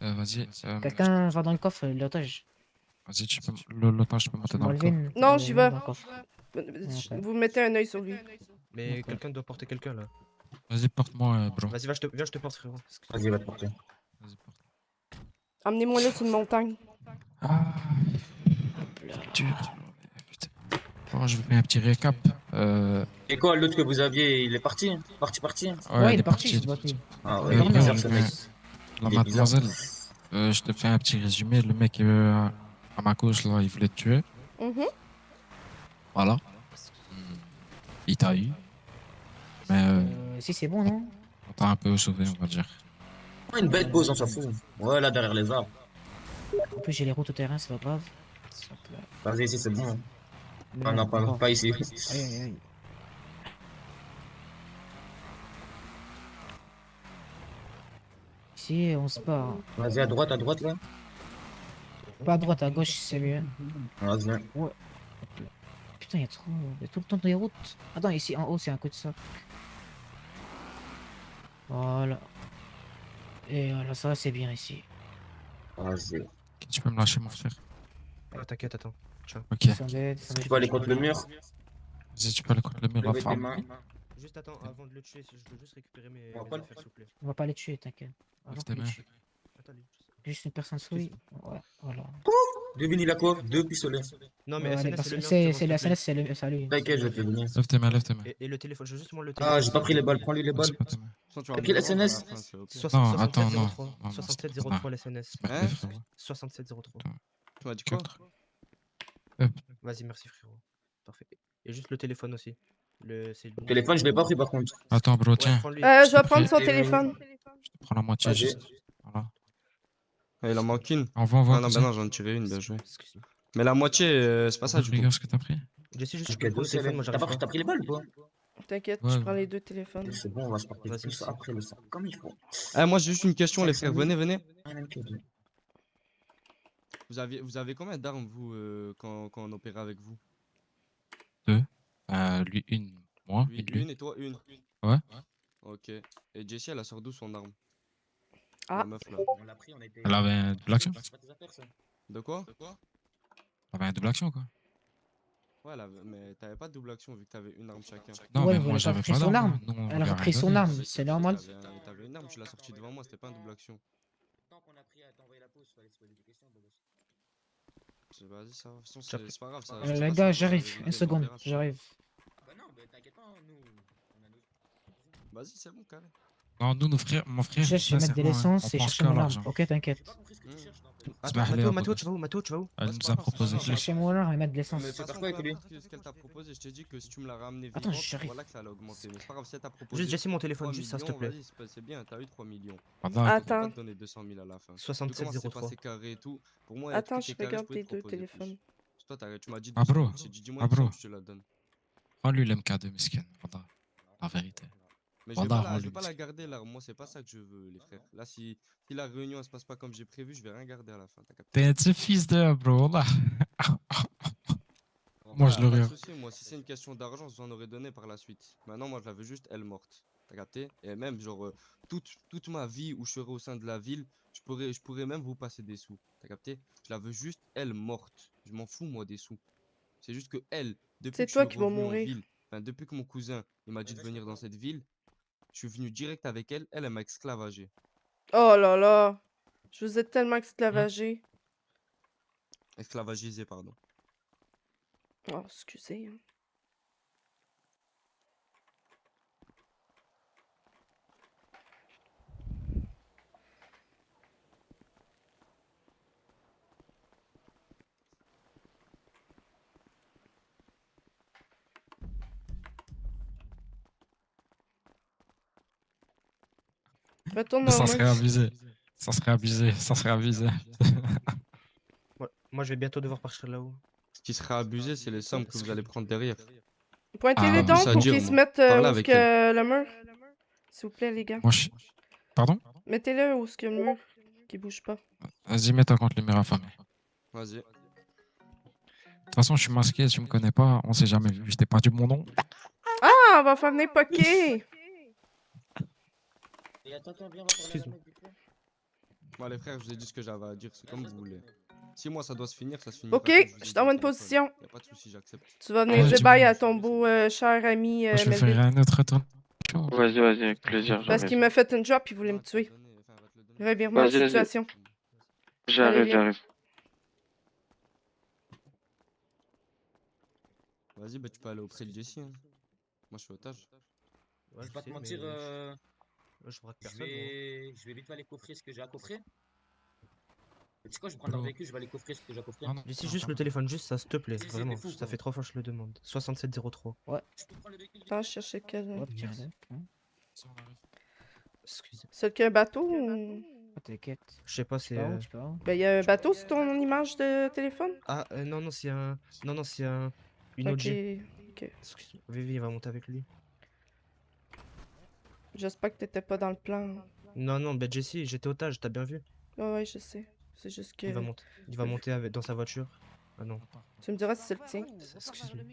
Vas-y.
Quelqu'un va dans le coffre, l'otage.
Vas-y, l'otage, tu peux monter dans le coffre.
Malvin.
Non, j'y vais.
dans le coffre.
Vous mettez un œil sur lui.
Mais
Ok.
quelqu'un doit porter quelqu'un là.
Vas-y, porte-moi, bro.
Vas-y, viens, je te porte, frérot.
Vas-y, va te porter.
Vas-y, porte.
Amenez-moi là sur une montagne.
Ah, dur. Putain. Bon, je vous fais un petit récap.
Et quoi, l'autre que vous aviez, il est parti? Parti?
Ouais, il est parti, ce bâtard.
Ah
Ouais,
ouais, il est
Dormez,
bizarre
hein.
ce mec.
La
Il est bizarre.
mademoiselle, je te fais un petit résumé. Le mec à ma gauche, là, il voulait te tuer.
Mhm.
Voilà. Il t'a eu. Mais
Si, c'est bon, non?
on t'a un peu sauvé, on va dire.
Une belle pause, on s'en fout. Ouais, là, derrière les arbres.
En plus, j'ai les routes au terrain, c'est pas grave.
Vas-y, ici, c'est bon. Hein.
Mais
Ah non, pas ici.
Aïe. Ici, ici, on se barre.
Vas-y, à droite là.
Pas à droite, à gauche, c'est mieux.
Vas-y.
Putain, il y a tout le temps des routes. Attends, ici, en haut, c'est un coup de sac. Voilà. Et voilà, ça, c'est bien ici.
Vas-y.
Ok, tu peux me lâcher, mon frère.
Ah, t'inquiète, attends. Ciao.
Ok.
Descendez,
Tu peux aller contre le mur.
Vas-y, tu peux aller contre le mur, la
Levez tes
femme.
mains.
Juste attends, avant de le tuer, je veux juste récupérer mes
On va pas le
affaires, s'il vous plaît.
On va pas les tuer, t'inquiète.
Lève
Avant
tes
de les
mains.
tuer.
Attends,
Juste une personne souris. Ouais, voilà.
Deux vinyles à quoi? Deux pistolets.
Non, mais
Ouais,
SNS,
bah,
c'est le mien.
c'est
frérot,
la
s'il te plaît.
SNS, c'est lui.
T'inquiète, je vais te le donner.
Lève tes mains, lève tes mains.
Et le téléphone, je veux juste moi le téléphone.
Ah, j'ai pas pris les balles. Prends-lui les
Non,
balles.
c'est pas tes mains.
T'as pris la SNS?
Non, attends, non.
6703.
Non,
6703 la SNS.
C'est pas tes frérot.
6703.
Tu m'as dit quoi?
4.
Vas-y, merci frérot. Parfait. Et juste le téléphone aussi. C'est
Le téléphone, je l'ai pas pris par contre.
Attends, bro,
Ouais,
tiens.
prends-lui.
Je vais
te
prendre
prie.
son téléphone.
Je te prends la moitié
Vas-y.
juste. Voilà.
Ah, il en manque une.
Envoie,
Ah non, bah
cousin.
non, j'en ai tiré une, bien joué.
Excuse-moi.
Mais la moitié, c'est pas ça du tout.
Regarde ce que t'as pris.
Jessie, juste tu
Ok,
peux prendre
deux
le téléphone, moi
T'as
j'arrive
pas
pas.
pris les balles ou pas?
T'inquiète,
Ouais,
je
ouais.
prends les deux téléphones.
C'est bon, on va se partir
Vas-y,
tout ça
merci.
après le sac. Comme il faut.
Ah, moi j'ai juste une question, les frères. Venez, venez.
Un MK2.
Vous avez combien d'armes, vous, quand on opérait avec vous?
Lui, une. Moi,
Lui,
lui.
une et toi, une.
Ouais.
Ok. Et Jessie, elle a sort d'où son arme?
Ah.
La meuf là.
On l'a pris, on était.
Elle avait un double action.
C'est pas tes affaires ça.
De quoi?
Elle avait un double action, quoi.
Ouais, mais t'avais pas de double action vu que t'avais une arme chacun.
Non,
Ouais,
mais
vous
moi,
avez pas
j'avais
pris
pas
son
d'arme.
arme.
Nous, on
Elle a
lui
repris son
rien
arme,
donné.
c'est normal.
T'avais une arme, tu l'as sortie devant moi, c'était pas un double action.
Tant qu'on a pris à t'envoyer la pause, fallait se poser des questions, Bobos.
Vas-y, ça va. De toute façon,
J'apprécie.
c'est pas grave. Ça, je
Les
sais pas
gars,
si on va
j'arrive.
vérité,
Une
mais on
seconde,
verra.
j'arrive.
Bah non, mais t'inquiète pas, nous. On a nos.
Vas-y, c'est bon, carré.
Non, nous, nos frères, mon frère,
Je vais mettre de
sincèrement, hein,
l'essence
on
et
pense
chercher
qu'à
mon arme.
l'argent.
Ok, t'inquiète.
J'ai pas compris ce que tu cherches dans le
Attends,
Sbah, Léa,
Mathéo,
Bobos.
tu vas où? Mathéo, tu vas où?
Elle
Ouais, c'est
nous
pas
a
grave, ça
proposé.
change.
Chercher mon arme et mettre de
Mais
l'essence.
de
Mais
toute
tu veux faire
façon,
quoi
peu
avec lui?
importe ce qu'elle t'a proposé, je t'ai dit que si tu me l'as ramené
Attends,
vivante,
j'arrive.
voilà que ça allait augmenter. Mais c'est pas grave, si elle t'a proposé
Juste Jessie, mon
3
téléphone, juste ça, s'il te
millions,
plaît.
vas-y, c'est bien, t'as eu 3 millions.
Voilà.
On va
Attends.
pas te donner 200 000 à la fin. Vu comment c'est
6703.
passé carré et tout, pour moi,
Attends,
tout
je
est carré, je
regarde
pouvais
tes
te
deux
proposer plus.
téléphones.
Toi, tu m'as dit
Ah,
200
bro.
000, je t'ai dit dis-moi
Ah,
200
bro.
000, je te la donne.
Prends-lui l'MK2, miskin. Voilà. La vérité.
Mais je vais
Voilà,
pas la, je vais
rends-lui,
pas la
miskin.
garder là, moi c'est pas ça que je veux les frères. Là si la réunion elle se passe pas comme j'ai prévu, je vais rien garder à la fin, t'as capté?
T'es un petit fils de bro, là. Moi, je
Pas
le
de
regarde.
souci, moi si c'est une question d'argent, je vous en aurais donné par la suite. Maintenant moi je la veux juste elle morte, t'as capté? Et même genre toute ma vie où je serai au sein de la ville, je pourrais même vous passer des sous, t'as capté? Je la veux juste elle morte. Je m'en fous moi des sous. C'est juste que elle, depuis
C'est
que je
toi
suis
qui vas
revenu en
mourir.
ville, enfin depuis que mon cousin il m'a dit de venir dans cette ville, je suis venu direct avec elle, elle m'a esclavagé.
Oh là là. Je vous ai tellement esclavagé.
Esclavagisé, pardon.
Oh, excusez. Hein. Retourne dans
Ça
le
serait
merch.
abusé. Ça serait abusé. Ça serait abusé.
Moi, je vais bientôt devoir partir là-haut.
Ce qui sera abusé, c'est les sommes que vous allez prendre derrière.
Pointez-les
Ah,
donc
plus à
pour
dire,
qu'ils se
moi.
mettent
Parlez
où est-ce
avec
que le mur. S'il vous plaît, les gars.
Moi, je... Pardon?
Mettez-le où est-ce que le mur qui bouge pas.
Vas-y, mets-toi contre le mur affamé.
Vas-y.
De toute façon, je suis masqué, tu me connais pas, on s'est jamais vu. Je t'ai pas dit mon nom.
Ah, on va faire venir poker.
Et attends, viens, on va parler à la meuf, vite fait.
Moi, les frères, je vous ai dit ce que j'avais à dire, c'est comme vous voulez. Si moi ça doit se finir, ça se finira.
Ok,
comme je vous ai
je
dit
t'envoie
au
une
téléphone.
position.
Y a pas de souci, j'accepte.
Tu vas venir
Ouais,
dire bye
dis-moi.
à ton beau cher ami
Moi, je vais
Melvin.
faire un autre tour.
Vas-y, avec plaisir,
Parce qu'il m'a fait une drop, il voulait me tuer. Revirement de
Vas-y, vas-y.
situation.
J'arrive,
viens.
j'arrive.
Vas-y, bah tu peux aller auprès de Jessie. Hein. Moi, je suis otage.
Je
Ouais,
vais pas te
sais,
mentir,
mais je braque
je
personne. moi.
je vais vite aller coffrer ce que j'ai à coffrer. Tu sais quoi, je vais prendre leur
Bro.
véhicule, je vais aller coffrer ce que j'ai à coffrer.
Ah non,
Jessie,
non,
juste
non.
le téléphone, juste ça, s'il te plaît.
Si, si,
Vraiment,
t'es fou,
ça
quoi.
fait 3 fois que je le demande. 6703.
Je peux prendre le véhicule.
Attends, je cherchais quel.
Ouais, tiens-le. Hein.
Excusez.
C'est qu'un bateau ou.
Ah, t'inquiète.
Je sais pas,
Tu
c'est.
pars où, tu pars où?
Ben, il y a un bateau sur ton image de téléphone?
Ah, non, non, c'est un. Non, non, c'est un. Une
Ok.
OG.
Ok.
Excuse-moi. Vivi, il va monter avec lui.
J'espère que t'étais pas dans le plan.
Non, bah Jesse, j'étais otage, t'as bien vu?
Ouais, ouais, je sais. C'est juste que.
Il va monter dans sa voiture. Ah non.
Tu me diras si c'est le tien.
Excuse-moi.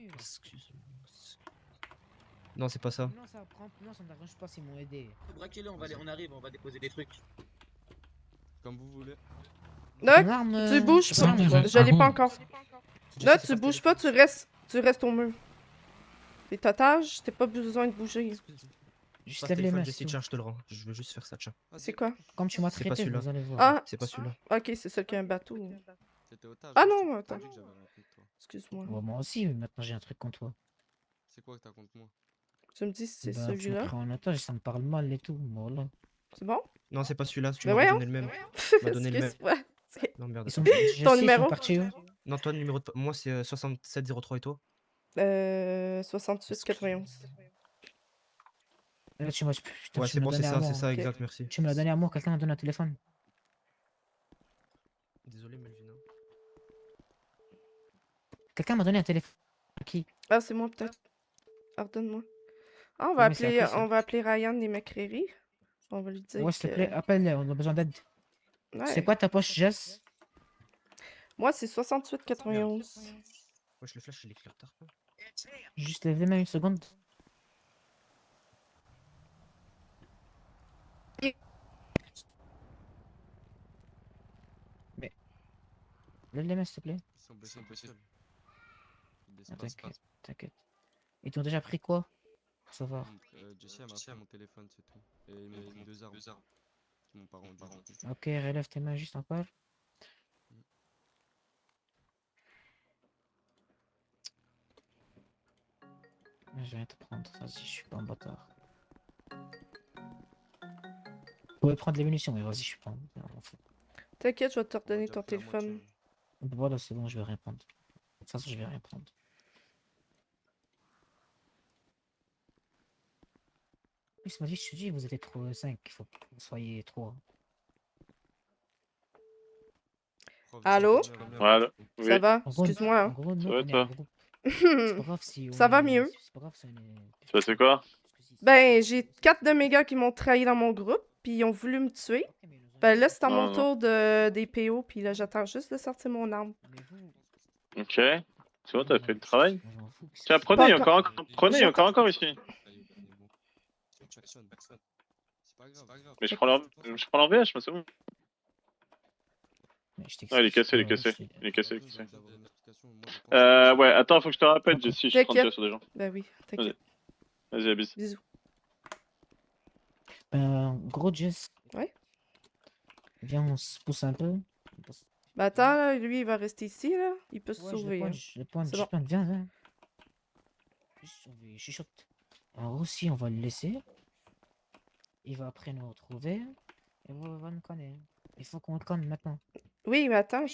Non, c'est pas ça.
Non, ça ne m'arrange pas, c'est mon aidé.
Braquez-le, on arrive, on va déposer des trucs.
Comme vous voulez.
Noc,
Ton arme,
tu bouges
ton
pas.
arme,
Je l'ai pas
Ah,
encore.
Jesse,
Là,
c'est
tu
pas
bouges
le
pas,
téléphone.
tu restes au mur. T'es otage, t'as pas besoin de bouger.
Juste
Passe
lève les
téléphone,
mains,
Jesse,
c'est tout.
tiens, je te le rends. Je veux juste faire ça, tiens.
C'est quoi?
Comme tu m'as
C'est pas
traité,
celui-là.
vous allez voir.
Ah,
C'est pas celui-là.
ok, c'est celle qui a un bateau.
T'étais otage.
Ah
hein,
non,
je t'ai
attends.
pas dit que j'avais rien contre toi.
Excuse-moi.
Ouais, moi aussi, mais maintenant j'ai un truc contre toi.
C'est quoi que t'as contre moi?
Tu me dis si c'est
Bah, tu m'as
celui-là?
pris en otage, ça me parle mal et tout. Voilà.
C'est bon?
Non, c'est pas celui-là, tu
Ben
m'avais
voyons.
donné le même. m'as donné le même.
Excuse-moi.
Non, merde.
Ils sont,
Ton
ils
numéro?
sont partis où?
Non, toi, le numéro de... Moi, c'est 6703 et toi?
68 91.
Là, putain,
Ouais,
tu
c'est
me
bon,
l'as
c'est
donné à
ça,
moi.
c'est ça,
Ok.
exact, merci.
Tu me l'as donné à moi, quelqu'un m'a donné un téléphone.
Désolé, Melvin.
Quelqu'un m'a donné un téléphone. Qui?
Ah, c'est moi peut-être. Pardonne-moi. Ah,
Ouais, mais c'est à qui, ça?
on va appeler Ryan des McCreary. On va lui dire
Ouais, s'il te
que...
plaît, appelle, on a besoin d'aide.
Ouais.
C'est quoi ta poche, Jess?
Moi, c'est 68 91.
Wesh, le flash, il éclaire tard.
Juste lève les mains une seconde. Mais... Lève les mains, s'il te plaît.
Ils sont blessés, seuls.
Ah, t'inquiète, t'inquiète. Ils t'ont déjà pris quoi? Pour savoir.
Jesse m'a pris mon téléphone, c'est tout. Et il m'a pris deux armes. Qui m'ont pas rendu.
Ok, relève tes mains juste encore. Je vais te prendre, vas-y, je suis pas un bâtard. Vous pouvez prendre les munitions, mais vas-y, je suis pas un...
T'inquiète, je vais te redonner ton téléphone.
Voilà, c'est bon, je vais rien prendre. De toute façon, je vais rien prendre. Oui, ce m'a dit, je te dis, vous êtes trop 5, il faut que vous soyez 3.
Allô?
Voilà. Oui.
Ça va?
En gros,
Excuse-moi.
en gros, nous,
Ça va,
on est un
toi?
groupe. C'est pas grave si on
Ça va
est-
mieux?
C'est pas grave si on est...
Ça passé quoi?
Ben, j'ai 4 de mes gars qui m'ont trahi dans mon groupe, puis ils ont voulu me tuer. Ben là, c'est à mon
Non,
tour des PO, puis là, j'attends juste de sortir mon arme.
Ok. C'est bon, t'as fait le travail?
Je m'en fous.
Tiens, prenez, il y a
Pas
encore, prenez, il y a encore ici.
C'est pas grave.
Mais je prends leur VH, mais c'est bon.
Mais je
Ah, il est
t'explique,
cassé, il est
je
cassé.
te-
Il est cassé, il est cassé. Ouais, attends, faut que je te rappelle, Jessie, je suis
T'inquiète.
30 sur des gens.
Ben oui, t'inquiète.
Vas-y, abuse.
Bisous.
Gros Jess.
Ouais?
Viens, on se pousse un peu.
Ben attends, là, lui, il va rester ici, là. Il peut se
Ouais, je
sauver.
le
hein.
punch, je le punch,
C'est
je le
bon.
punch. Viens, viens. Je chuchote. Alors aussi, on va le laisser. Il va après nous retrouver. Et on va nous connaître. Il faut qu'on le connaisse maintenant.
Oui, mais attends,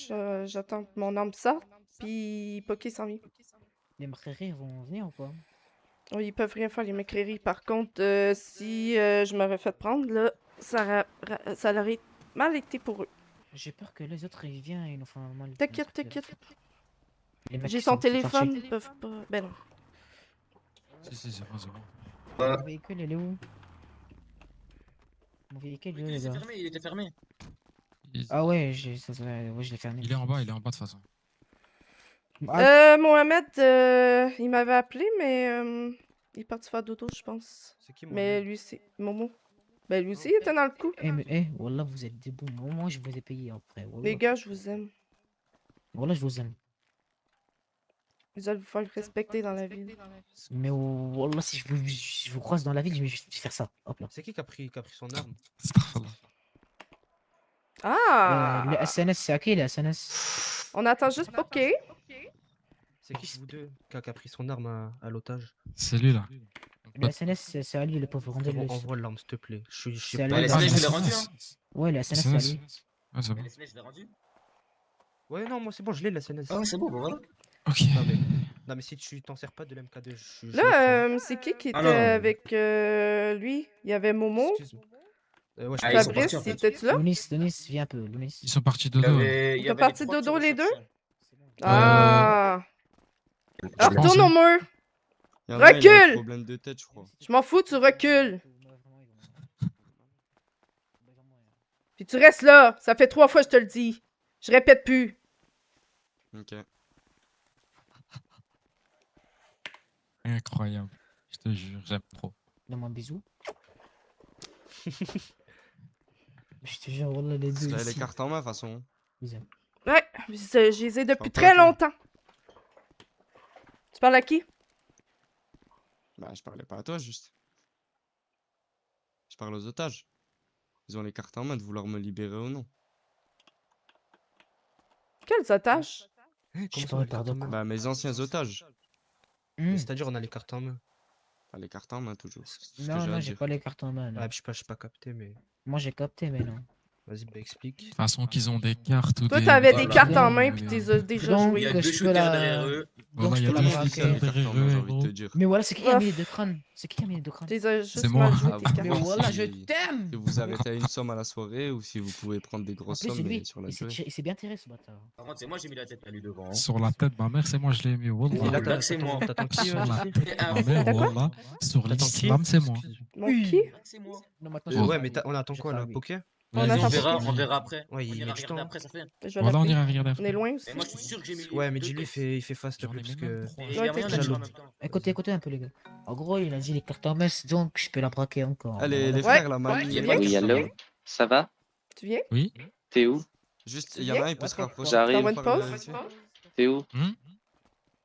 j'attends que mon arme sorte, puis Poké s'en vient.
Les McCreary vont venir ou pas?
Oui, ils peuvent rien faire, les McCreary. Par contre, si je m'avais fait prendre, là, ça aurait mal été pour eux.
J'ai peur que les autres ils viennent et ils nous font mal.
T'inquiète, t'inquiète.
Les mecs
J'ai
qui
son
sont partis.
téléphone, ils peuvent pas... Ben non.
Si, c'est bon, c'est bon.
Mon véhicule, il est où? Mon véhicule, il est où, les gars?
Il était fermé.
Ah ouais, ouais, je l'ai fermé.
Il est en bas de toute façon.
Mohamed, il m'avait appelé, mais il est parti faire dodo, je pense.
C'est qui,
Mais lui, c'est Momo. Ben lui aussi, il était dans le coup.
Wallah, vous êtes des bons. Moi, je vous ai payé après. Wallah.
Les gars, je vous aime.
Wallah, je vous aime.
Vous allez vous faire respecter dans la ville.
Mais Wallah, si je vous croise dans la ville, je vais faire ça. Hop là.
C'est qui a pris son arme?
Ah!
Le SNS, c'est à qui le SNS?
On attend juste Poké.
C'est qui vous deux qui a pris son arme à l'otage?
C'est lui là.
Le SNS, c'est à lui, le pauvre. Rendez-le.
Envoie l'arme, s'il te plaît. Je sais
C'est à
pas.
lui.
je l'ai rendu, hein.
Ouais, le SNS, c'est à lui.
Ouais, c'est bon.
Je l'ai rendu.
Ouais, non, moi c'est bon, je l'ai la SNS.
Ah, c'est bon, voilà.
Ok.
Non, mais si tu t'en sers pas de l'MK2, je le
Là, c'est qui était
Ah non.
avec lui? Il y avait Momo.
Excuse-moi. Ouais,
Ah, ils sont
Fabrice,
partis, en fait.
étais-tu là?
Lounis, viens un peu, Lounis.
Ils sont partis de dos.
Ils sont partis dodo les deux?
Euh,
Ah! Ah,
je pense,
retourne au mur!
Il y en a un, il a un
Recule!
problème de tête, je crois.
Je m'en fous, tu recules! Puis tu restes là. Ça fait 3 fois que je te le dis. Je répète plus.
Ok.
Incroyable. Je te jure, j'aime trop.
Donne-moi un bisou. Je te jure, voilà les deux
Là, les
ici.
cartes en main, de toute façon.
Bisous.
Ouais, je les ai depuis
parle pas
très
à toi.
longtemps. Tu parles à qui?
Bah, je parlais pas à toi, juste. Je parle aux otages. Ils ont les cartes en main de vouloir me libérer ou non.
Quelles otages?
Comment
Je
ça,
peux
on a les
regarder
cartes en main
Bah, mes anciens otages.
Hmm.
C'est-à-dire, on a les cartes en main.
Bah, les cartes en main, toujours. C'est ce que
Non,
j'ai à
non, j'ai
dire.
pas les cartes en main. Non.
Ah, puis je sais pas capté, mais.
Moi, j'ai capté, mais non.
Vas-y, bah explique.
De toute façon, qu'ils ont des cartes ou
Toi,
des.
t'avais
Voilà.
des cartes en
Donc,
main puis t'es déjà
donc,
Il y a
joué.
deux
je peux
shooters derrière
la...
eux.
Donc,
Voilà,
je
il y a
peux la
deux
braquer.
Fils, les cartes en main, j'ai envie de te
héros.
dire.
Mais voilà, c'est qui qui a mis les
Ouf.
deux crânes? C'est qui a mis les deux crânes?
Tu les as juste
moi.
mal joué
Ah,
tes
vous
cartes.
Mais
voir
voilà,
si-
je t'aime!
Si vous arrêtez à une somme à la soirée ou si vous pouvez prendre des
En
grosses
plus,
sommes mais
lui,
sur la
il s'est
durée.
tiré- il s'est bien tiré, ce bâtard.
Par contre, c'est moi j'ai mis la tête à lui devant. Hein.
Sur la tête de ma mère, c'est moi, je l'ai mis.
Et
Wallah.
là,
Là, c'est moi.
t'attends qui,
Sur la
Lucie
tête de ma
Ah,
mère,
T'as quoi?
Wallah. Sur
T'attends qui
l'islam, c'est moi.
Mon
Oui.
qui?
C'est moi.
Non, maintenant,
Oh.
Ouais, mais on attend
je
quoi
serai
là?
à lui.
Poker?
On
Mais
attend
On
ils ont
pas.
verra,
mis-
on verra après.
Ouais,
On
il
ira
met du
regarder
temps.
après, ça fait.
Je vais
Voilà, on
l'appeler.
ira regarder
On
après.
est loin
Mais
aussi.
moi, je suis sûr que j'ai mis.
Ouais, mais
deux
dis-lui,
têtes.
il fait fast, s'il te
J'en ai
plaît,
mis
parce
même
que.
trois.
Et il y
Ouais,
a rien
t'es
à dire
jaloux.
en même temps.
Écoutez un peu, les gars. En gros, il a dit les cartes en main, donc je peux la braquer encore.
Allez, les
Ouais.
frères, la mamie.
Il y a
Tu
pas
viens?
de
Oui,
cartes en
allô?
main.
Ça va?
Tu viens?
Oui.
T'es où?
Juste,
Tu
il y en a
viens?
un, il peut se
Attends,
rapprocher.
J'arrive.
T'envoies une
Parle,
pause?
vite fait.
T'es où?
Hmm?
Ils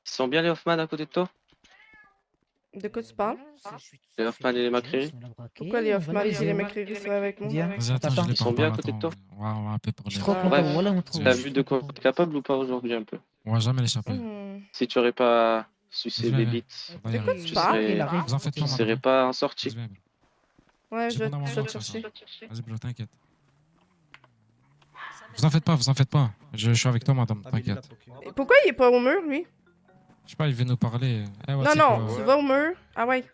sont bien les Hoffman à côté de toi?
De quoi tu parles?
Les Hoffman et les McCreary?
Pourquoi les Hoffman et les McCreary sont avec moi?
Viens,
Vas-y,
on
attends, je
t'attend.
les
Ils sont
parle
bien à
pas.
côté de
Attends,
toi?
on va un peu
Je suis
parler.
trop
Ah.
content,
Bref,
voilà mon trou.
T'as
je
vu
suis
de quoi t'es capable ou pas aujourd'hui un peu?
On va jamais l'échapper.
Hmm.
Si tu aurais pas sucé
Vas-y,
des
viens,
bites,
on va y
De quoi
arriver.
tu
tu
parles?
Il
serais,
arrive.
Vous en faites
tu
pas,
serais
madame.
pas en sortie.
Vas-y, viens.
Ouais,
J'ai
je
pas
vais
d'avoir
te
besoin de ça.
chercher.
Vas-y, bro, t'inquiète. Vous en faites pas, vous en faites pas. Je suis avec toi, madame,
Ah, mais il est là,
t'inquiète.
Poker.
Et pourquoi il est pas au mur, lui?
Je sais pas, il veut nous parler. Eh ouais,
Non,
c'est
non,
quoi,
tu vas au mur. Ah ouais.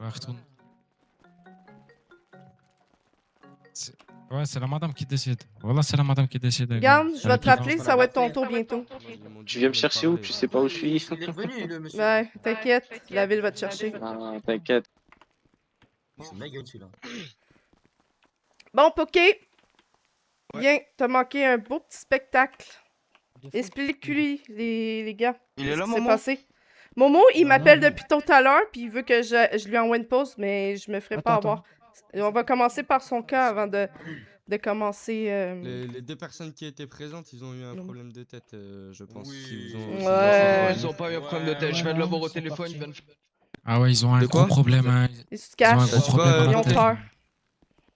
ouais, retourne. Ouais, c'est la madame qui décide. Voilà, c'est la madame qui décide.
Regarde, je vais
Avec
te
qui
rappeler,
va-
ça va être ton tour bientôt.
Tu viens me chercher où? Tu sais pas où je suis?
Il est revenu, le monsieur.
Ouais, t'inquiète, la ville va te chercher.
Ah, t'inquiète.
C'est ma gueule celui-là.
Bon, Poké. Viens, t'as manqué un beau petit spectacle. Explique-lui, les gars.
Il est là,
ce qui s'est
Momo?
passé. Momo, il
Non,
m'appelle
non.
depuis tout à l'heure, puis il veut que je lui envoie une pause, mais je me ferai pas
Attends,
avoir. Et on va commencer par son cas avant de commencer.
Les deux personnes qui étaient présentes, ils ont eu un problème de tête, je pense.
Oui.
S'ils vous ont-
Ouais.
s'ils vous ont-
Ils ont pas eu un problème de tête, je viens de l'avoir au téléphone, il vient de
Ah ouais, ils ont un
De
gros
quoi
problème. Hein.
Ils se
Ils ont un
cachent.
gros
Tu vois,
problème à
Ils
la
ont
tête.
peur.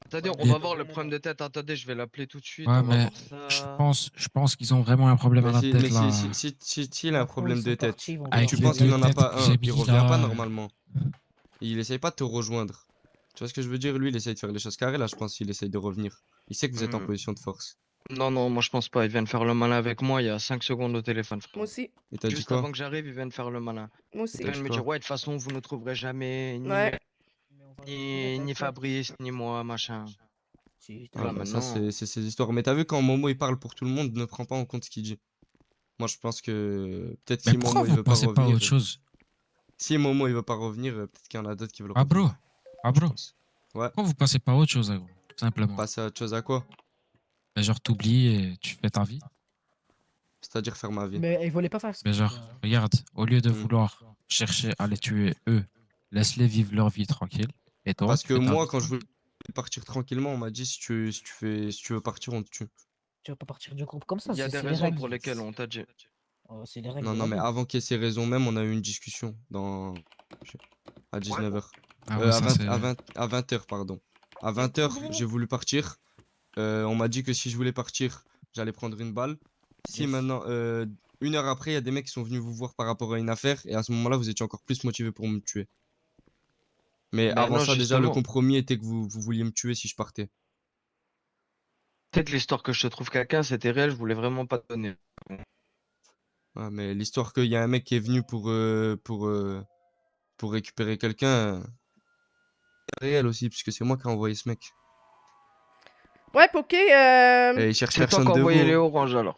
Attendez,
on va
voir le problème de tête. Attendez, je vais l'appeler tout de suite.
Ouais, mais je pense qu'ils ont vraiment un problème à la
Mais
tête là.
s'il a un problème de tête,
Avec
tu
les
penses
deux
qu'il en a
têtes
pas
que
un,
j'ai
il
mis
revient
là.
pas normalement. Il essaye pas de te rejoindre. Tu vois ce que je veux dire? Lui, il essaye de faire les choses carrées, là, je pense qu'il essaye de revenir. Il sait que vous êtes en position de force.
Non, non, moi je pense pas. Il vient de faire le malin avec moi il y a 5 secondes au téléphone.
Moi aussi.
Et t'as dit
Juste
quoi?
avant que j'arrive, il vient de faire le malin.
Moi aussi.
Il vient de me
quoi
dire, ouais, de toute façon, vous ne trouverez jamais
Ouais.
ni Fabrice, ni moi, machin.
Ah,
Là,
bah, ça,
maintenant.
c'est ses histoires. Mais t'as vu, quand Momo il parle pour tout le monde, ne prends pas en compte ce qu'il dit. Moi, je pense que peut-être
Mais
si
pourquoi
Momo il
vous
veut pas
passez pas à
revenir.
autre chose?
Si Momo il veut pas revenir, peut-être qu'il y en a d'autres qui veulent
Ah bro,
revenir.
ah
je
bro.
pense. Ouais.
Pourquoi vous passez pas à autre chose, gros? Tout simplement.
Passer à autre chose à quoi?
Mais genre t'oublies et tu fais ta vie.
C'est-à-dire faire ma vie.
Mais il voulait pas faire ça.
Mais genre, regarde, au lieu de
Hmm.
vouloir chercher à les tuer eux, laisse-les vivre leur vie tranquille. Et toi,
Parce
tu
que
fais ta
moi,
vie
quand je
tranquille.
voulais partir tranquillement, on m'a dit si tu veux partir, on te tue.
Tu vas pas partir du groupe comme ça.
Il y a des
c'est les
raisons
règles.
pour lesquelles on t'a dit.
Oh, c'est les règles
Non,
de
non,
la
mais
bouffe.
avant qu'il y ait ces raisons même, on a eu une discussion à 19h.
Ah ouais, ça, c'est-
À 20h, pardon. À 20h, j'ai voulu partir. On m'a dit que si je voulais partir, j'allais prendre une balle. Si
Yes.
maintenant, une heure après, il y a des mecs qui sont venus vous voir par rapport à une affaire, et à ce moment-là, vous étiez encore plus motivé pour me tuer. Mais
Ben
avant
non,
ça, déjà, le
justement.
compromis était que vous vouliez me tuer si je partais.
Peut-être l'histoire que je te trouve caca, c'était réel, je voulais vraiment pas te donner.
Ouais, mais l'histoire qu'il y a un mec qui est venu pour récupérer quelqu'un, c'est réel aussi, puisque c'est moi qui ai envoyé ce mec.
Ouais, Poké,
Et il cherche
C'est toi
personne
qui as
de
envoyé
vous.
les oranges alors.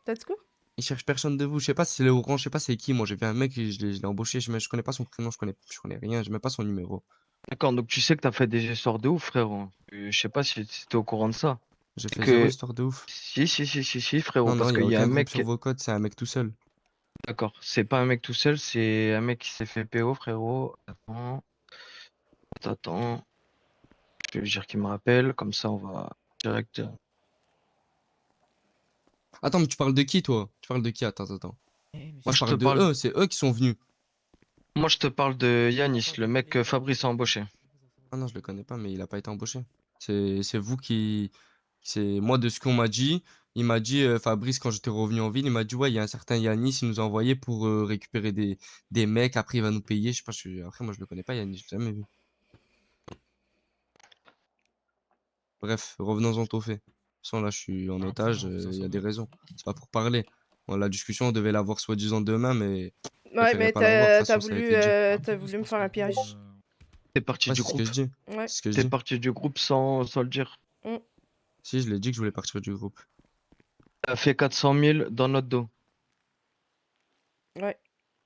T'as dit quoi?
Il cherche personne de vous. Je sais pas si c'est les orange, je sais pas c'est qui. Moi, j'ai vu un mec, je l'ai embauché, je connais pas son prénom, je connais rien, j'ai même pas son numéro.
D'accord, donc tu sais que t'as fait des histoires de ouf, frérot. Je sais pas si t'es au courant de ça.
J'ai
C'est
fait
que-
zéro histoire de ouf.
Si, frérot,
Non, non,
parce
il y a
qu'il y a
aucun
un
groupe
mec.
sur vos codes, c'est un mec tout seul.
D'accord, c'est pas un mec tout seul, c'est un mec qui s'est fait PO, frérot. Attends. Je vais lui dire qu'il me rappelle, comme ça on va direct.
Attends, mais tu parles de qui, toi? Tu parles de qui? Attends.
Eh,
Moi
monsieur.
Je
je te
parle de
parle,
eux, c'est eux qui sont venus.
moi je te parle de Yanis, le mec que Fabrice a embauché.
Ah non, je le connais pas, mais il a pas été embauché. C'est vous qui. C'est moi de ce qu'on m'a dit. Il m'a dit, Fabrice, quand j'étais revenu en ville, il m'a dit, ouais, il y a un certain Yanis, il nous a envoyé pour récupérer des mecs, après il va nous payer. Je sais pas, après moi je le connais pas, Yanis, je l'ai jamais vu. Bref, revenons-en au fait. De toute façon, là, je suis en
Ah,
otage,
frérot, vous en
il y a des
savez.
raisons. C'est pas pour parler. Bon, la discussion, on devait l'avoir soi-disant demain, mais je
Ouais,
préférais
mais
pas l'avoir. De toute
t'as
façon, ça a
voulu,
été dit.
t'as voulu me faire un piège.
T'es parti
Ouais,
du
c'est ce que
groupe.
je dis.
Ouais.
C'est ce que je
T'es
dis.
parti du groupe sans le dire.
Mm.
Si, je l'ai dit que je voulais partir du groupe.
T'as fait 400 000 dans notre dos.
Ouais,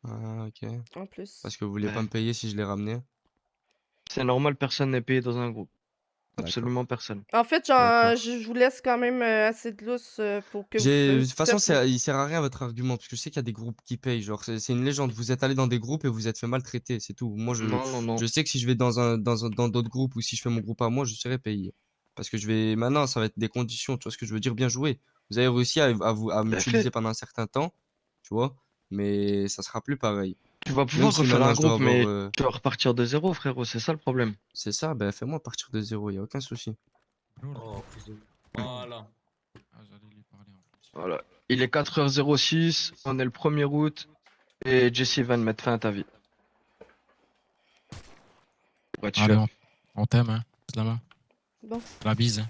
Ah, ok.
en plus.
Parce que vous vouliez pas
Ouais.
me payer si je l'ai ramené.
C'est normal, personne n'est payé dans un groupe.
D'accord.
Absolument personne.
En fait,
D'accord.
je vous laisse quand même assez de lousse pour que vous
De toute façon,
stoppiez.
il sert à rien votre argument, parce que je sais qu'il y a des groupes qui payent. Genre, c'est une légende. Vous êtes allé dans des groupes et vous êtes fait maltraiter, c'est tout. Moi,
Non.
je sais que si je vais dans d'autres groupes ou si je fais mon groupe à moi, je serai payé. Parce que je vais. Maintenant, ça va être des conditions. Tu vois ce que je veux dire? Bien joué. Vous avez réussi à
Bien
m'utiliser
fait.
pendant un certain temps, tu vois, mais ça sera plus pareil.
Tu vas
Même
pouvoir
si
refaire
maintenant
un
je dois
groupe,
avoir.
mais tu vas repartir de zéro, frérot. C'est ça le problème.
C'est ça, ben fais-moi partir de zéro, il n'y a aucun souci.
Bro,
Oh, voilà.
ah, j'allais lui parler en plus.
Voilà. Il est 4h06, on est le 1er août, et Jesse va te mettre fin à ta vie. Ouais, tu
Allez,
fais.
on t'aime, hein. Slama.
Bon.
La bise, hein.